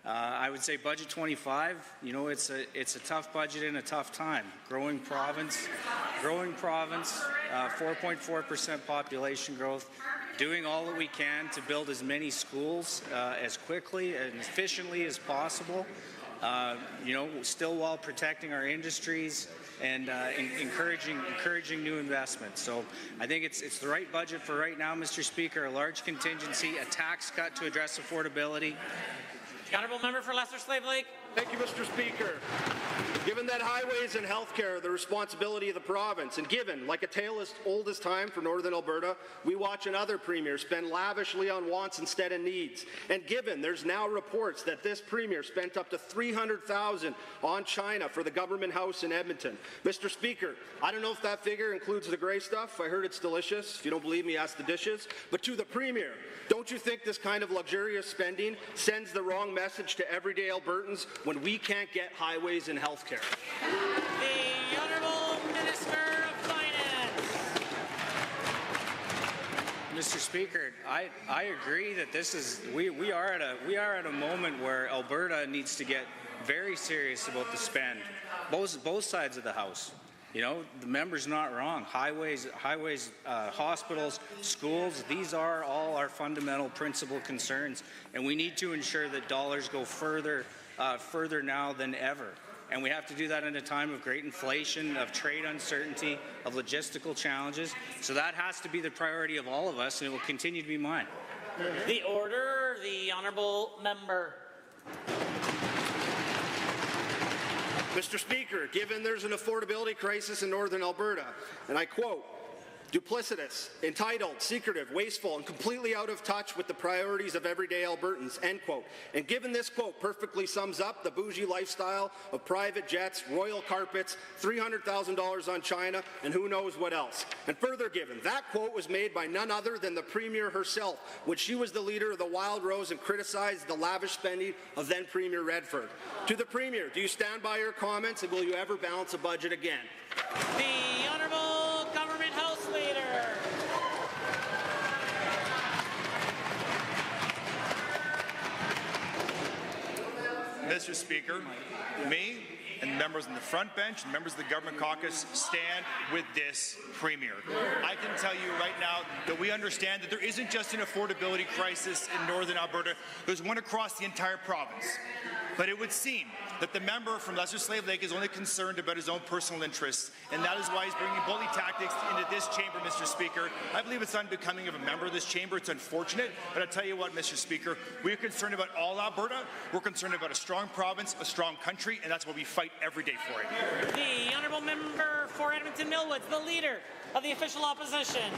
I would say budget 25, you know, it's a tough budget in a tough time. Growing province, 4.4% population growth, doing all that we can to build as many schools as quickly and efficiently as possible, you know, still while protecting our industries and encouraging new investments. So I think it's the right budget for right now, Mr. Speaker. A large contingency, a tax cut to address affordability. The Honourable Member for Lesser Slave Lake. Thank you, Mr. Speaker. Given that highways and healthcare are the responsibility of the province, and given, like a tale as old as time for Northern Alberta, we watch another Premier spend lavishly on wants instead of needs, and given there's now reports that this Premier spent up to $300,000 on China for the government house in Edmonton. Mr. Speaker, I don't know if that figure includes the grey stuff. I heard it's delicious. If you don't believe me, ask the dishes. But to the Premier, don't you think this kind of luxurious spending sends the wrong message to everyday Albertans when we can't get highways and health care? The Honourable Minister of Finance. Mr. Speaker, I agree that this is we are at a moment where Alberta needs to get very serious about the spend, both sides of the House. You know, the member's not wrong. Highways, hospitals, schools, these are all our fundamental principal concerns, and we need to ensure that dollars go further now than ever. And we have to do that in a time of great inflation, of trade uncertainty, of logistical challenges. So that has to be the priority of all of us, and it will continue to be mine. The order, the Honourable Member. Mr. Speaker, given there's an affordability crisis in Northern Alberta, and I quote, duplicitous, entitled, secretive, wasteful, and completely out of touch with the priorities of everyday Albertans, end quote. And given this quote perfectly sums up the bougie lifestyle of private jets, royal carpets, $300,000 on China, and who knows what else. And further given, that quote was made by none other than the Premier herself when she was the leader of the Wild Rose and criticized the lavish spending of then Premier Redford. To the Premier, do you stand by your comments, and will you ever balance a budget again? The Honourable Government House Leader. Mr. Speaker, me and members on the front bench and members of the Government Caucus stand with this Premier. I can tell you right now that we understand that there isn't just an affordability crisis in Northern Alberta, there's one across the entire province. But it would seem that the member from Lesser Slave Lake is only concerned about his own personal interests, and that is why he's bringing bully tactics into this chamber, Mr. Speaker. I believe it's unbecoming of a member of this chamber. It's unfortunate, but I'll tell you what, Mr. Speaker, we're concerned about all Alberta. We're concerned about a strong province, a strong country, and that's why we fight every day for it. The Honourable Member for Edmonton Millwoods, the Leader of the Official Opposition.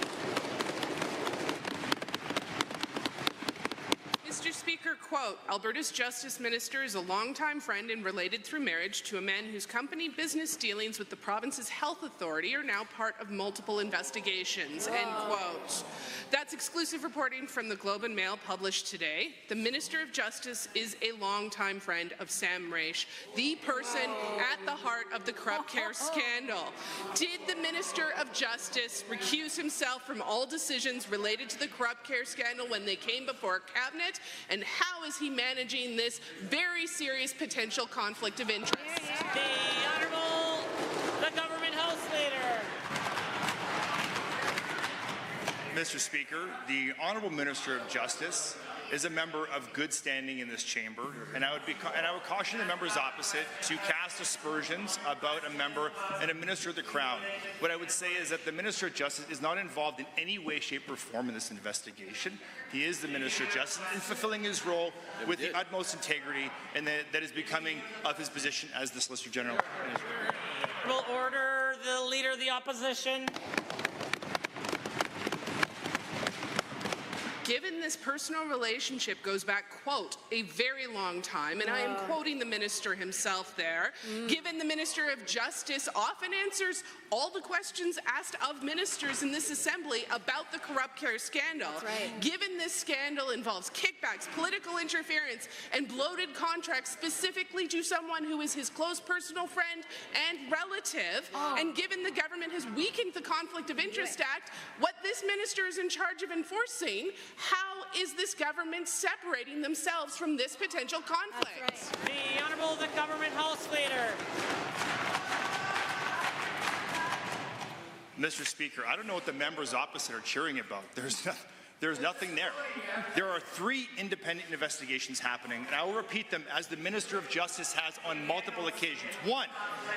Mr. Speaker, quote, Alberta's Justice Minister is a longtime friend and related through marriage to a man whose company business dealings with the province's health authority are now part of multiple investigations, end quote. That's exclusive reporting from the Globe and Mail published today. The Minister of Justice is a longtime friend of Sam Raish, the person at the heart of the corrupt care scandal. Did the Minister of Justice recuse himself from all decisions related to the corrupt care scandal when they came before Cabinet? And how is he managing this very serious potential conflict of interest? The Honourable, the Government House Leader. Mr. Speaker, the Honourable Minister of Justice is a member of good standing in this chamber, and I would caution the members opposite to cast aspersions about a member and a minister of the Crown. What I would say is that the Minister of Justice is not involved in any way, shape, or form in this investigation. He is the Minister of Justice in fulfilling his role with the utmost integrity, and that is becoming of his position as the Solicitor General. Will order the Leader of the Opposition. Given this personal relationship goes back, quote, a very long time, and I am quoting the minister himself there, given the Minister of Justice often answers all the questions asked of ministers in this assembly about the corrupt care scandal, given this scandal involves kickbacks, political interference, and bloated contracts specifically to someone who is his close personal friend and relative, and given the government has weakened the Conflict of Interest Act, what this minister is in charge of enforcing, how is this government separating themselves from this potential conflict? The Honourable the Government House Leader. Mr. Speaker, I don't know what the members opposite are cheering about. There's nothing there. There are 3 independent investigations happening, and I will repeat them as the Minister of Justice has on multiple occasions. 1,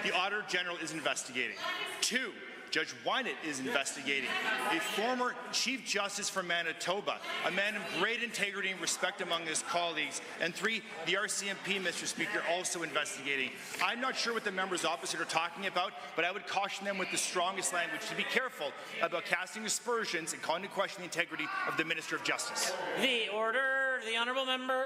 the Auditor General is investigating. 2, Judge Wynett is investigating. A former Chief Justice from Manitoba, a man of great integrity and respect among his colleagues. And 3, the RCMP, Mr. Speaker, also investigating. I'm not sure what the members opposite are talking about, but I would caution them with the strongest language to be careful about casting aspersions and calling into question the integrity of the Minister of Justice. The order, the Honourable Member.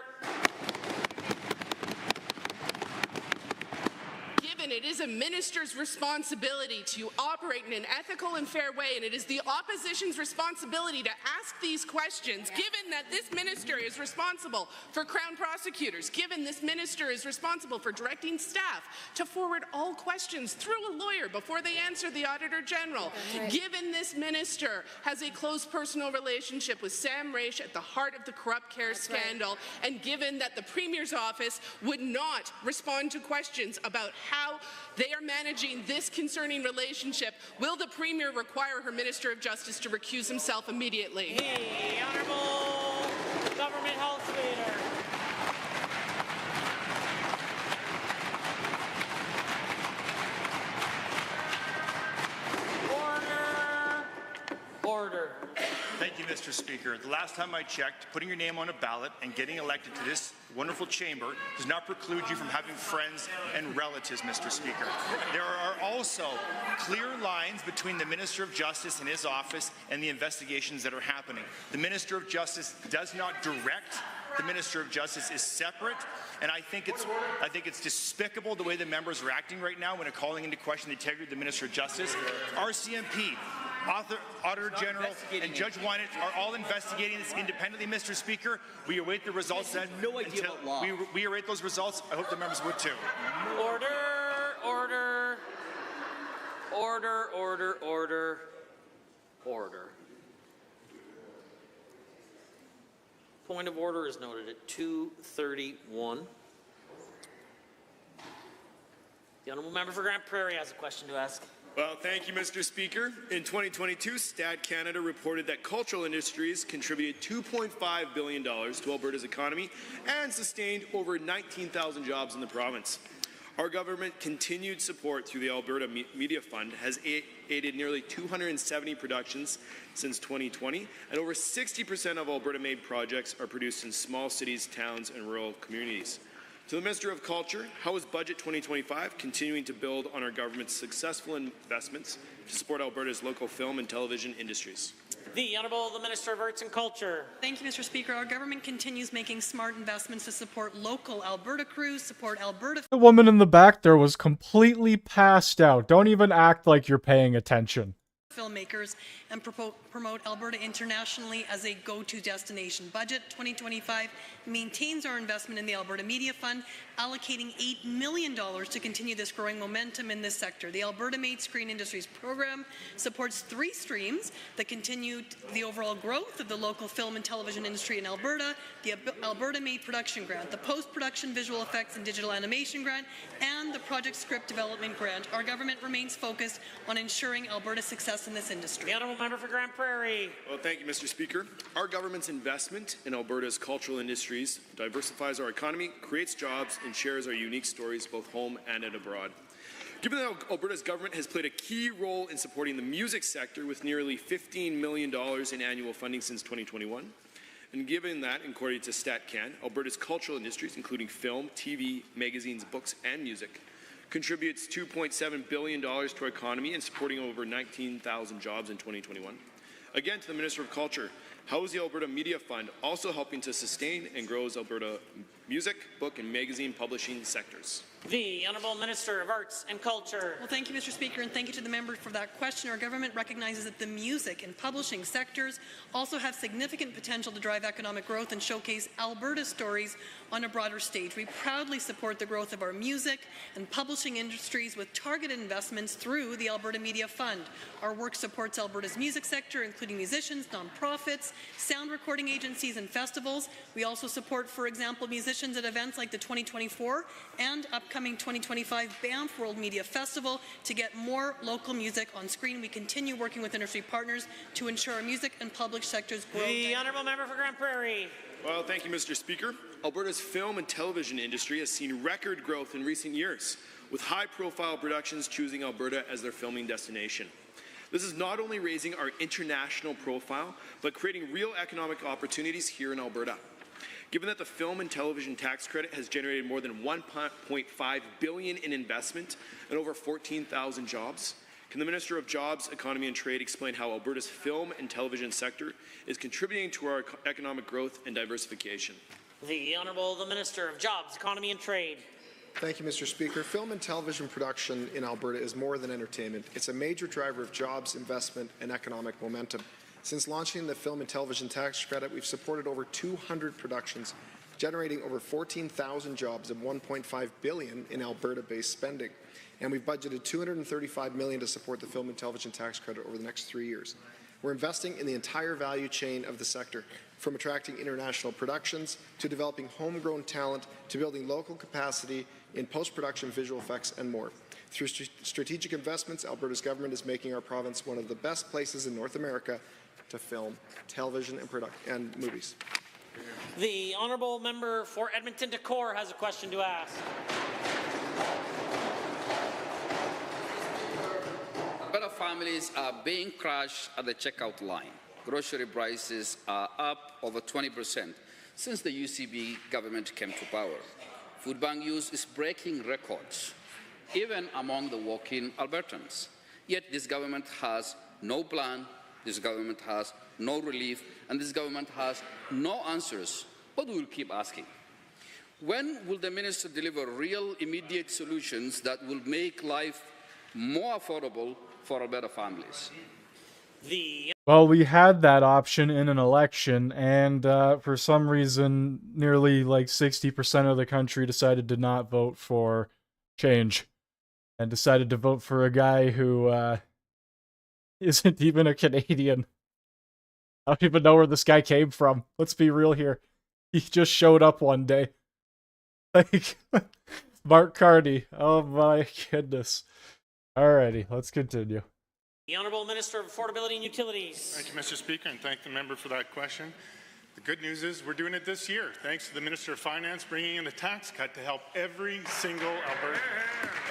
It is a minister's responsibility to operate in an ethical and fair way, and it is the opposition's responsibility to ask these questions, given that this minister is responsible for Crown prosecutors, given this minister is responsible for directing staff to forward all questions through a lawyer before they answer the Auditor General, given this minister has a close personal relationship with Sam Raich at the heart of the corrupt care scandal, and given that the Premier's office would not respond to questions about how they are managing this concerning relationship, will the Premier require her Minister of Justice to recuse himself immediately? The Honourable Government House Leader. Order. Thank you, Mr. Speaker. The last time I checked, putting your name on a ballot and getting elected to this wonderful chamber does not preclude you from having friends and relatives, Mr. Speaker. There are also clear lines between the Minister of Justice and his office and the investigations that are happening. The Minister of Justice does not direct. The Minister of Justice is separate, and I think it's despicable the way the members are acting right now when they're calling into question the integrity of the Minister of Justice. RCMP, Auditor General, and Judge Wynett are all investigating this independently, Mr. Speaker. We await the results. No idea about law. We await those results. I hope the members would too. Order, order, order, order, order, order. Point of order is noted at 2:31. The Honourable Member for Grande Prairie has a question to ask. Well, thank you, Mr. Speaker. In 2022, Stat Canada reported that cultural industries contributed $2.5 billion to Alberta's economy and sustained over 19,000 jobs in the province. Our government continued support through the Alberta Media Fund has aided nearly 270 productions since 2020, and over 60% of Alberta-made projects are produced in small cities, towns, and rural communities. To the Minister of Culture, how is Budget 2025 continuing to build on our government's successful investments to support Alberta's local film and television industries? The Honourable the Minister of Arts and Culture. Thank you, Mr. Speaker. Our government continues making smart investments to support local Alberta crews, support Alberta... The woman in the back there was completely passed out. Don't even act like you're paying attention. filmmakers and promote Alberta internationally as a go-to destination. Budget 2025 maintains our investment in the Alberta Media Fund, allocating $8 million to continue this growing momentum in this sector. The Alberta Made Screen Industries program supports 3 streams that continue the overall growth of the local film and television industry in Alberta: the Alberta Made Production Grant, the Post-Production Visual Effects and Digital Animation Grant, and the Project Script Development Grant. Our government remains focused on ensuring Alberta's success in this industry. The Honourable Member for Grande Prairie. Well, thank you, Mr. Speaker. Our government's investment in Alberta's cultural industries diversifies our economy, creates jobs, and shares our unique stories both home and abroad. Given that Alberta's government has played a key role in supporting the music sector with nearly $15 million in annual funding since 2021, and given that, according to StatCan, Alberta's cultural industries, including film, TV, magazines, books, and music, contributes $2.7 billion to our economy and supporting over 19,000 jobs in 2021. Again, to the Minister of Culture, how is the Alberta Media Fund also helping to sustain and grow Alberta music, book and magazine publishing sectors? The Honourable Minister of Arts and Culture. Well, thank you, Mr. Speaker, and thank you to the member for that question. Our government recognizes that the music and publishing sectors also have significant potential to drive economic growth and showcase Alberta's stories on a broader stage. We proudly support the growth of our music and publishing industries with targeted investments through the Alberta Media Fund. Our work supports Alberta's music sector, including musicians, nonprofits, sound recording agencies, and festivals. We also support, for example, musicians at events like the 2024 and upcoming 2025 Banff World Media Festival to get more local music on screen. We continue working with industry partners to ensure our music and public sectors grow. The Honourable Member for Grand Prairie. Well, thank you, Mr. Speaker. Alberta's film and television industry has seen record growth in recent years, with high-profile productions choosing Alberta as their filming destination. This is not only raising our international profile, but creating real economic opportunities here in Alberta. Given that the film and television tax credit has generated more than $1.5 billion in investment and over 14,000 jobs, can the Minister of Jobs, Economy and Trade explain how Alberta's film and television sector is contributing to our economic growth and diversification? The Honourable the Minister of Jobs, Economy and Trade. Thank you, Mr. Speaker. Film and television production in Alberta is more than entertainment. It's a major driver of jobs, investment, and economic momentum. Since launching the film and television tax credit, we've supported over 200 productions, generating over 14,000 jobs and $1.5 billion in Alberta-based spending. And we've budgeted $235 million to support the film and television tax credit over the next 3 years. We're investing in the entire value chain of the sector, from attracting international productions to developing homegrown talent to building local capacity in post-production visual effects and more. Through strategic investments, Alberta's government is making our province one of the best places in North America to film, television, and movies. The Honourable Member for Edmonton Decore has a question to ask. Alberta families are being crushed at the checkout line. Grocery prices are up over 20% since the UCP government came to power. Food bank use is breaking records, even among the working Albertans. Yet this government has no plan, this government has no relief, and this government has no answers, but we will keep asking. When will the minister deliver real, immediate solutions that will make life more affordable for Alberta families? Well, we had that option in an election, and for some reason, nearly like 60% of the country decided to not vote for change, and decided to vote for a guy who isn't even a Canadian. I don't even know where this guy came from. Let's be real here. He just showed up one day. Like, Mark Carney. Oh my goodness. Alrighty, let's continue. The Honourable Minister of Affordability and Utilities. Thank you, Mr. Speaker, and thank the member for that question. The good news is we're doing it this year, thanks to the Minister of Finance bringing in the tax cut to help every single Albertan,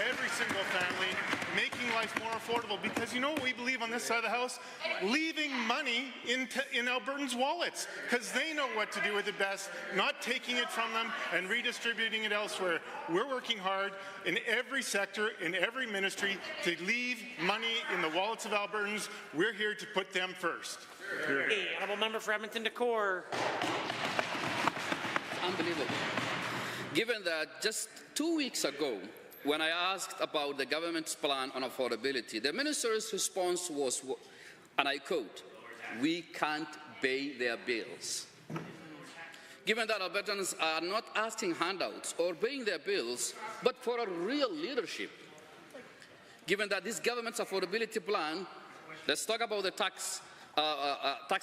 every single family, making life more affordable. Because you know what we believe on this side of the House? Leaving money in Albertans' wallets, because they know what to do with it best, not taking it from them and redistributing it elsewhere. We're working hard in every sector, in every ministry, to leave money in the wallets of Albertans. We're here to put them first. The Honourable Member for Edmonton Decore. Unbelievable. Given that just 2 weeks ago, when I asked about the government's plan on affordability, the minister's response was, and I quote, "We can't pay their bills." Given that Albertans are not asking handouts or paying their bills, but for a real leadership, given that this government's affordability plan, let's talk about the tax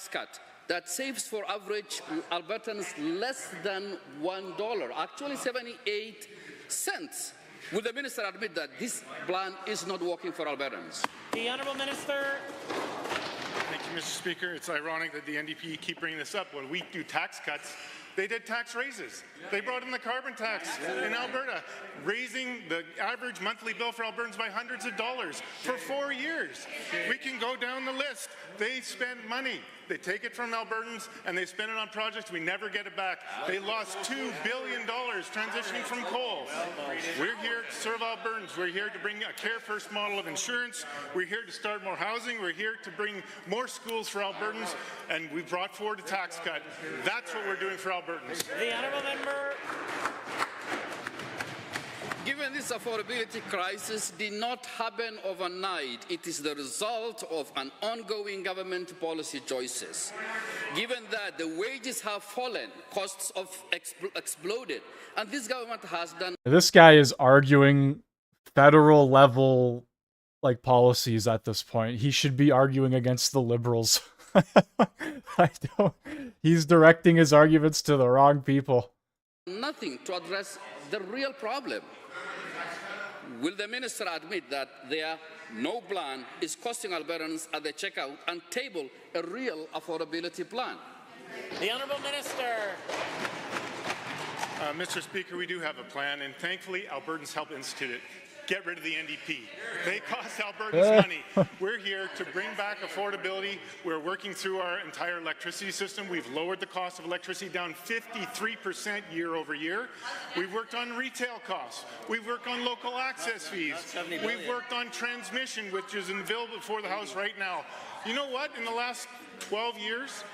cut that saves for average Albertans less than $1, actually 78 cents. Will the minister admit that this plan is not working for Albertans? The Honourable Minister. Thank you, Mr. Speaker. It's ironic that the NDP keep bringing this up. When we do tax cuts, they did tax raises. They brought in the carbon tax in Alberta, raising the average monthly bill for Albertans by hundreds of dollars for 4 years. We can go down the list. They spent money. they take it from Albertans and they spend it on projects. We never get it back. They lost $2 billion transitioning from coal. We're here to serve Albertans. We're here to bring a care-first model of insurance. We're here to start more housing. We're here to bring more schools for Albertans, and we brought forward a tax cut. That's what we're doing for Albertans. The honourable member. Given this affordability crisis did not happen overnight, it is the result of an ongoing government policy choices. Given that the wages have fallen, costs have exploded, and this government has done... This guy is arguing federal level like policies at this point. He should be arguing against the Liberals. He's directing his arguments to the wrong people. Nothing to address the real problem. Will the minister admit that their no plan is costing Albertans at the checkout and table a real affordability plan? The honourable minister. Mr. Speaker, we do have a plan, and thankfully Albertans helped institute it. Get rid of the NDP. They cost Albertans money. We're here to bring back affordability. We're working through our entire electricity system. We've lowered the cost of electricity down 53% year over year. We've worked on retail costs. We've worked on local access fees. We've worked on transmission, which is in the bill before the House right now. You know what? In the last 12 years,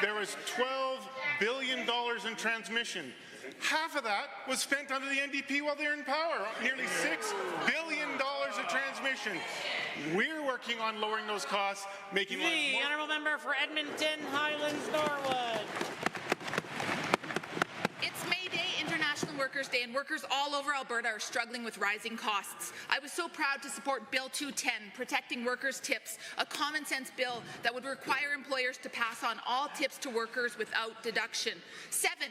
there was $12 billion in transmission. Half of that was spent under the NDP while they're in power. Nearly $6 billion of transmission. We're working on lowering those costs, making life more... The honourable member for Edmonton Highlands Norwood. It's May Day, International Workers' Day, and workers all over Alberta are struggling with rising costs. I was so proud to support Bill 210, Protecting Workers' Tips, a common-sense bill that would require employers to pass on all tips to workers without deduction. Seven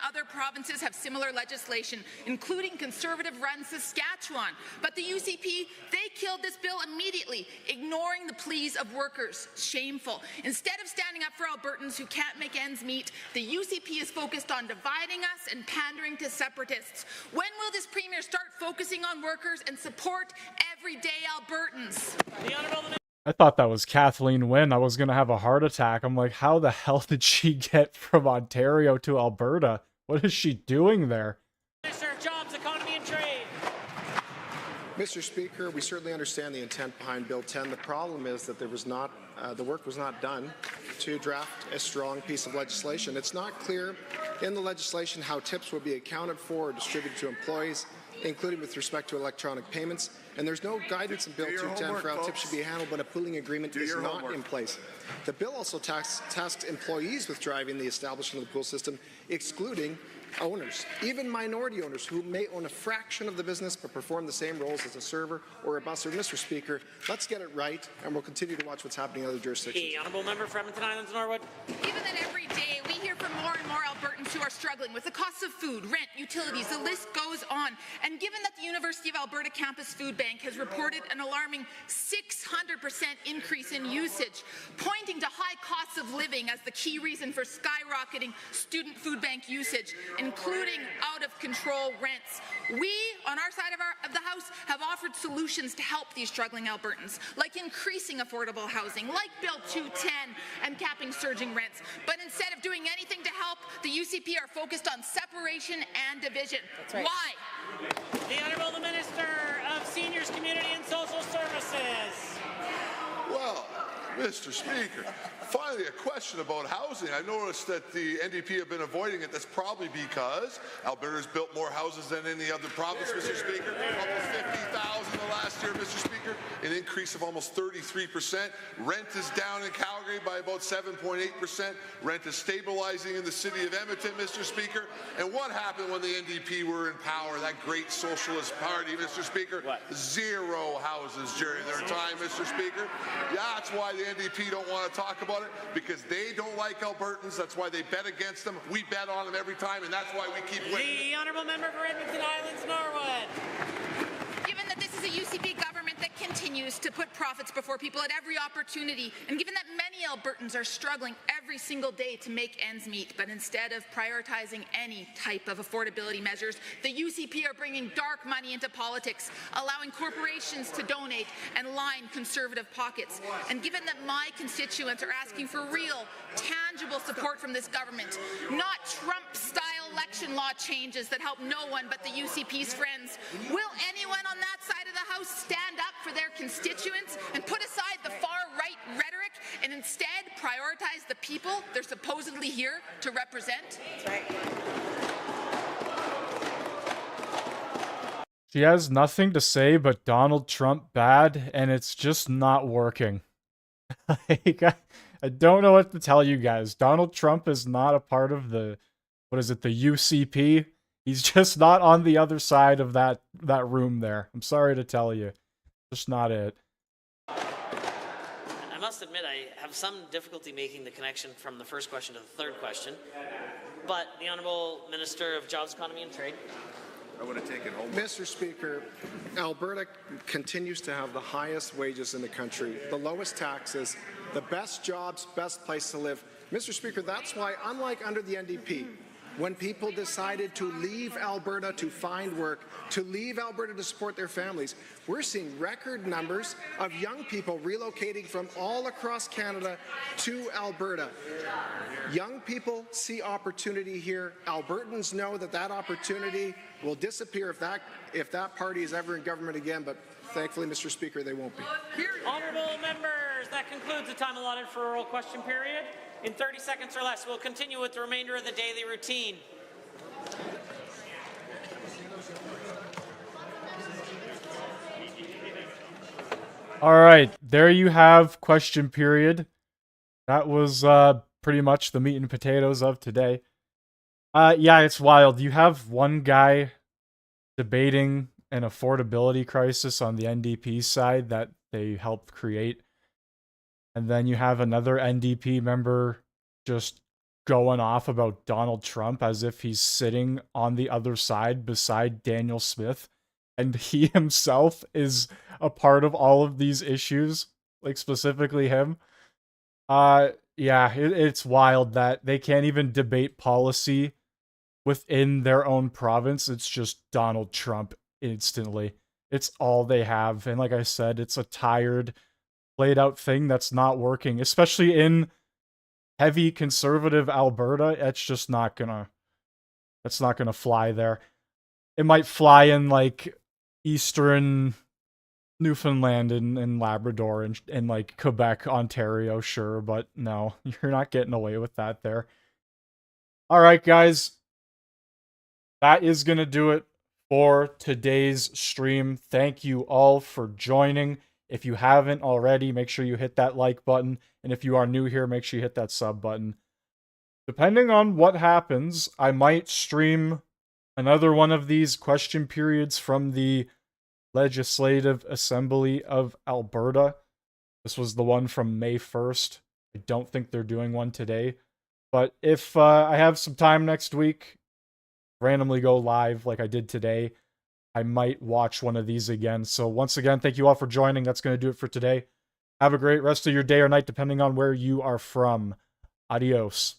other provinces have similar legislation, including Conservative-run Saskatchewan. But the UCP, they killed this bill immediately, ignoring the pleas of workers. Shameful. Instead of standing up for Albertans who can't make ends meet, the UCP is focused on dividing us and pandering to separatists. When will this Premier start focusing on workers and support everyday Albertans? The honourable... I thought that was Kathleen Wynne. I was going to have a heart attack. I'm like, how the hell did she get from Ontario to Alberta? What is she doing there? Minister of Jobs, Economy and Trade. Mr. Speaker, we certainly understand the intent behind Bill 10. The problem is that there was not, the work was not done to draft a strong piece of legislation. It's not clear in the legislation how tips will be accounted for or distributed to employees, including with respect to electronic payments. And there's no guidance in Bill 210 for how tips should be handled when a pooling agreement is not in place. The bill also tasks employees with driving the establishment of the pool system, excluding owners, even minority owners who may own a fraction of the business but perform the same roles as a server or a busser. Mr. Speaker, let's get it right, and we'll continue to watch what's happening in other jurisdictions. The honourable member for Edmonton Highlands Norwood. Given that every day we hear from more and more Albertans who are struggling with the costs of food, rent, utilities, the list goes on, and given that the University of Alberta Campus Food Bank has reported an alarming 600% increase in usage, pointing to high costs of living as the key reason for skyrocketing student food bank usage, including out-of-control rents. We, on our side of the House, have offered solutions to help these struggling Albertans, like increasing affordable housing, like Bill 210 and capping surging rents. But instead of doing anything to help, the UCP are focused on separation and division. That's right. Why? The Honourable Minister of Seniors, Community and Social Services. Well, Mr. Speaker, finally a question about housing. I noticed that the NDP have been avoiding it. That's probably because Alberta's built more houses than any other province, Mr. Speaker. Almost 50,000 the last year, Mr. Speaker. An increase of almost 33%. Rent is down in Calgary by about 7.8%. Rent is stabilizing in the city of Edmonton, Mr. Speaker. And what happened when the NDP were in power, that great socialist party, Mr. Speaker? What? Zero houses during their time, Mr. Speaker. Yeah, that's why the NDP don't want to talk about it, because they don't like Albertans. That's why they bet against them. We bet on them every time, and that's why we keep winning. The honourable member for Edmonton Highlands Norwood. Given that this is a UCP government that continues continues to put profits before people at every opportunity, and given that many Albertans are struggling every single day to make ends meet, but instead of prioritizing any type of affordability measures, the UCP are bringing dark money into politics, allowing corporations to donate and line Conservative pockets. And given that my constituents are asking for real, tangible support from this government, not Trump-style election law changes that help no one but the UCP's friends, will anyone on that side of the House stand up for their constituents and put aside the far-right rhetoric and instead prioritize the people they're supposedly here to represent? That's right. She has nothing to say but Donald Trump bad, and it's just not working. Like, I don't know what to tell you guys. Donald Trump is not a part of the, what is it, the UCP? He's just not on the other side of that room there. I'm sorry to tell you. Just not it. I must admit, I have some difficulty making the connection from the first question to the third question. But the Honourable Minister of Jobs, Economy and Trade. I want to take it home. Mr. Speaker, Alberta continues to have the highest wages in the country, the lowest taxes, the best jobs, best place to live. Mr. Speaker, that's why, unlike under the NDP, when people decided to leave Alberta to find work, to leave Alberta to support their families, we're seeing record numbers of young people relocating from all across Canada to Alberta. Young people see opportunity here. Albertans know that that opportunity will disappear if that party is ever in government again, but thankfully, Mr. Speaker, they won't be. Honourable members, that concludes the time allotted for oral question period. In 30 seconds or less, we'll continue with the remainder of the daily routine. All right, there you have question period. That was pretty much the meat and potatoes of today. Yeah, it's wild. You have one guy debating an affordability crisis on the NDP side that they helped create. And then you have another NDP member just going off about Donald Trump as if he's sitting on the other side beside Daniel Smith. And he himself is a part of all of these issues, like specifically him. Yeah, it's wild that they can't even debate policy within their own province. It's just Donald Trump instantly. It's all they have. And like I said, it's a tired, played out thing that's not working, especially in heavy conservative Alberta. It's just not gonna fly there. It might fly in like eastern Newfoundland and Labrador and like Quebec, Ontario, sure, but no, you're not getting away with that there. All right, guys. That is gonna do it for today's stream. Thank you all for joining. If you haven't already, make sure you hit that like button. And if you are new here, make sure you hit that sub button. Depending on what happens, I might stream another one of these question periods from the Legislative Assembly of Alberta. This was the one from May 1st. I don't think they're doing one today. But if I have some time next week, randomly go live like I did today, I might watch one of these again. So once again, thank you all for joining. That's going to do it for today. Have a great rest of your day or night, depending on where you are from. Adios.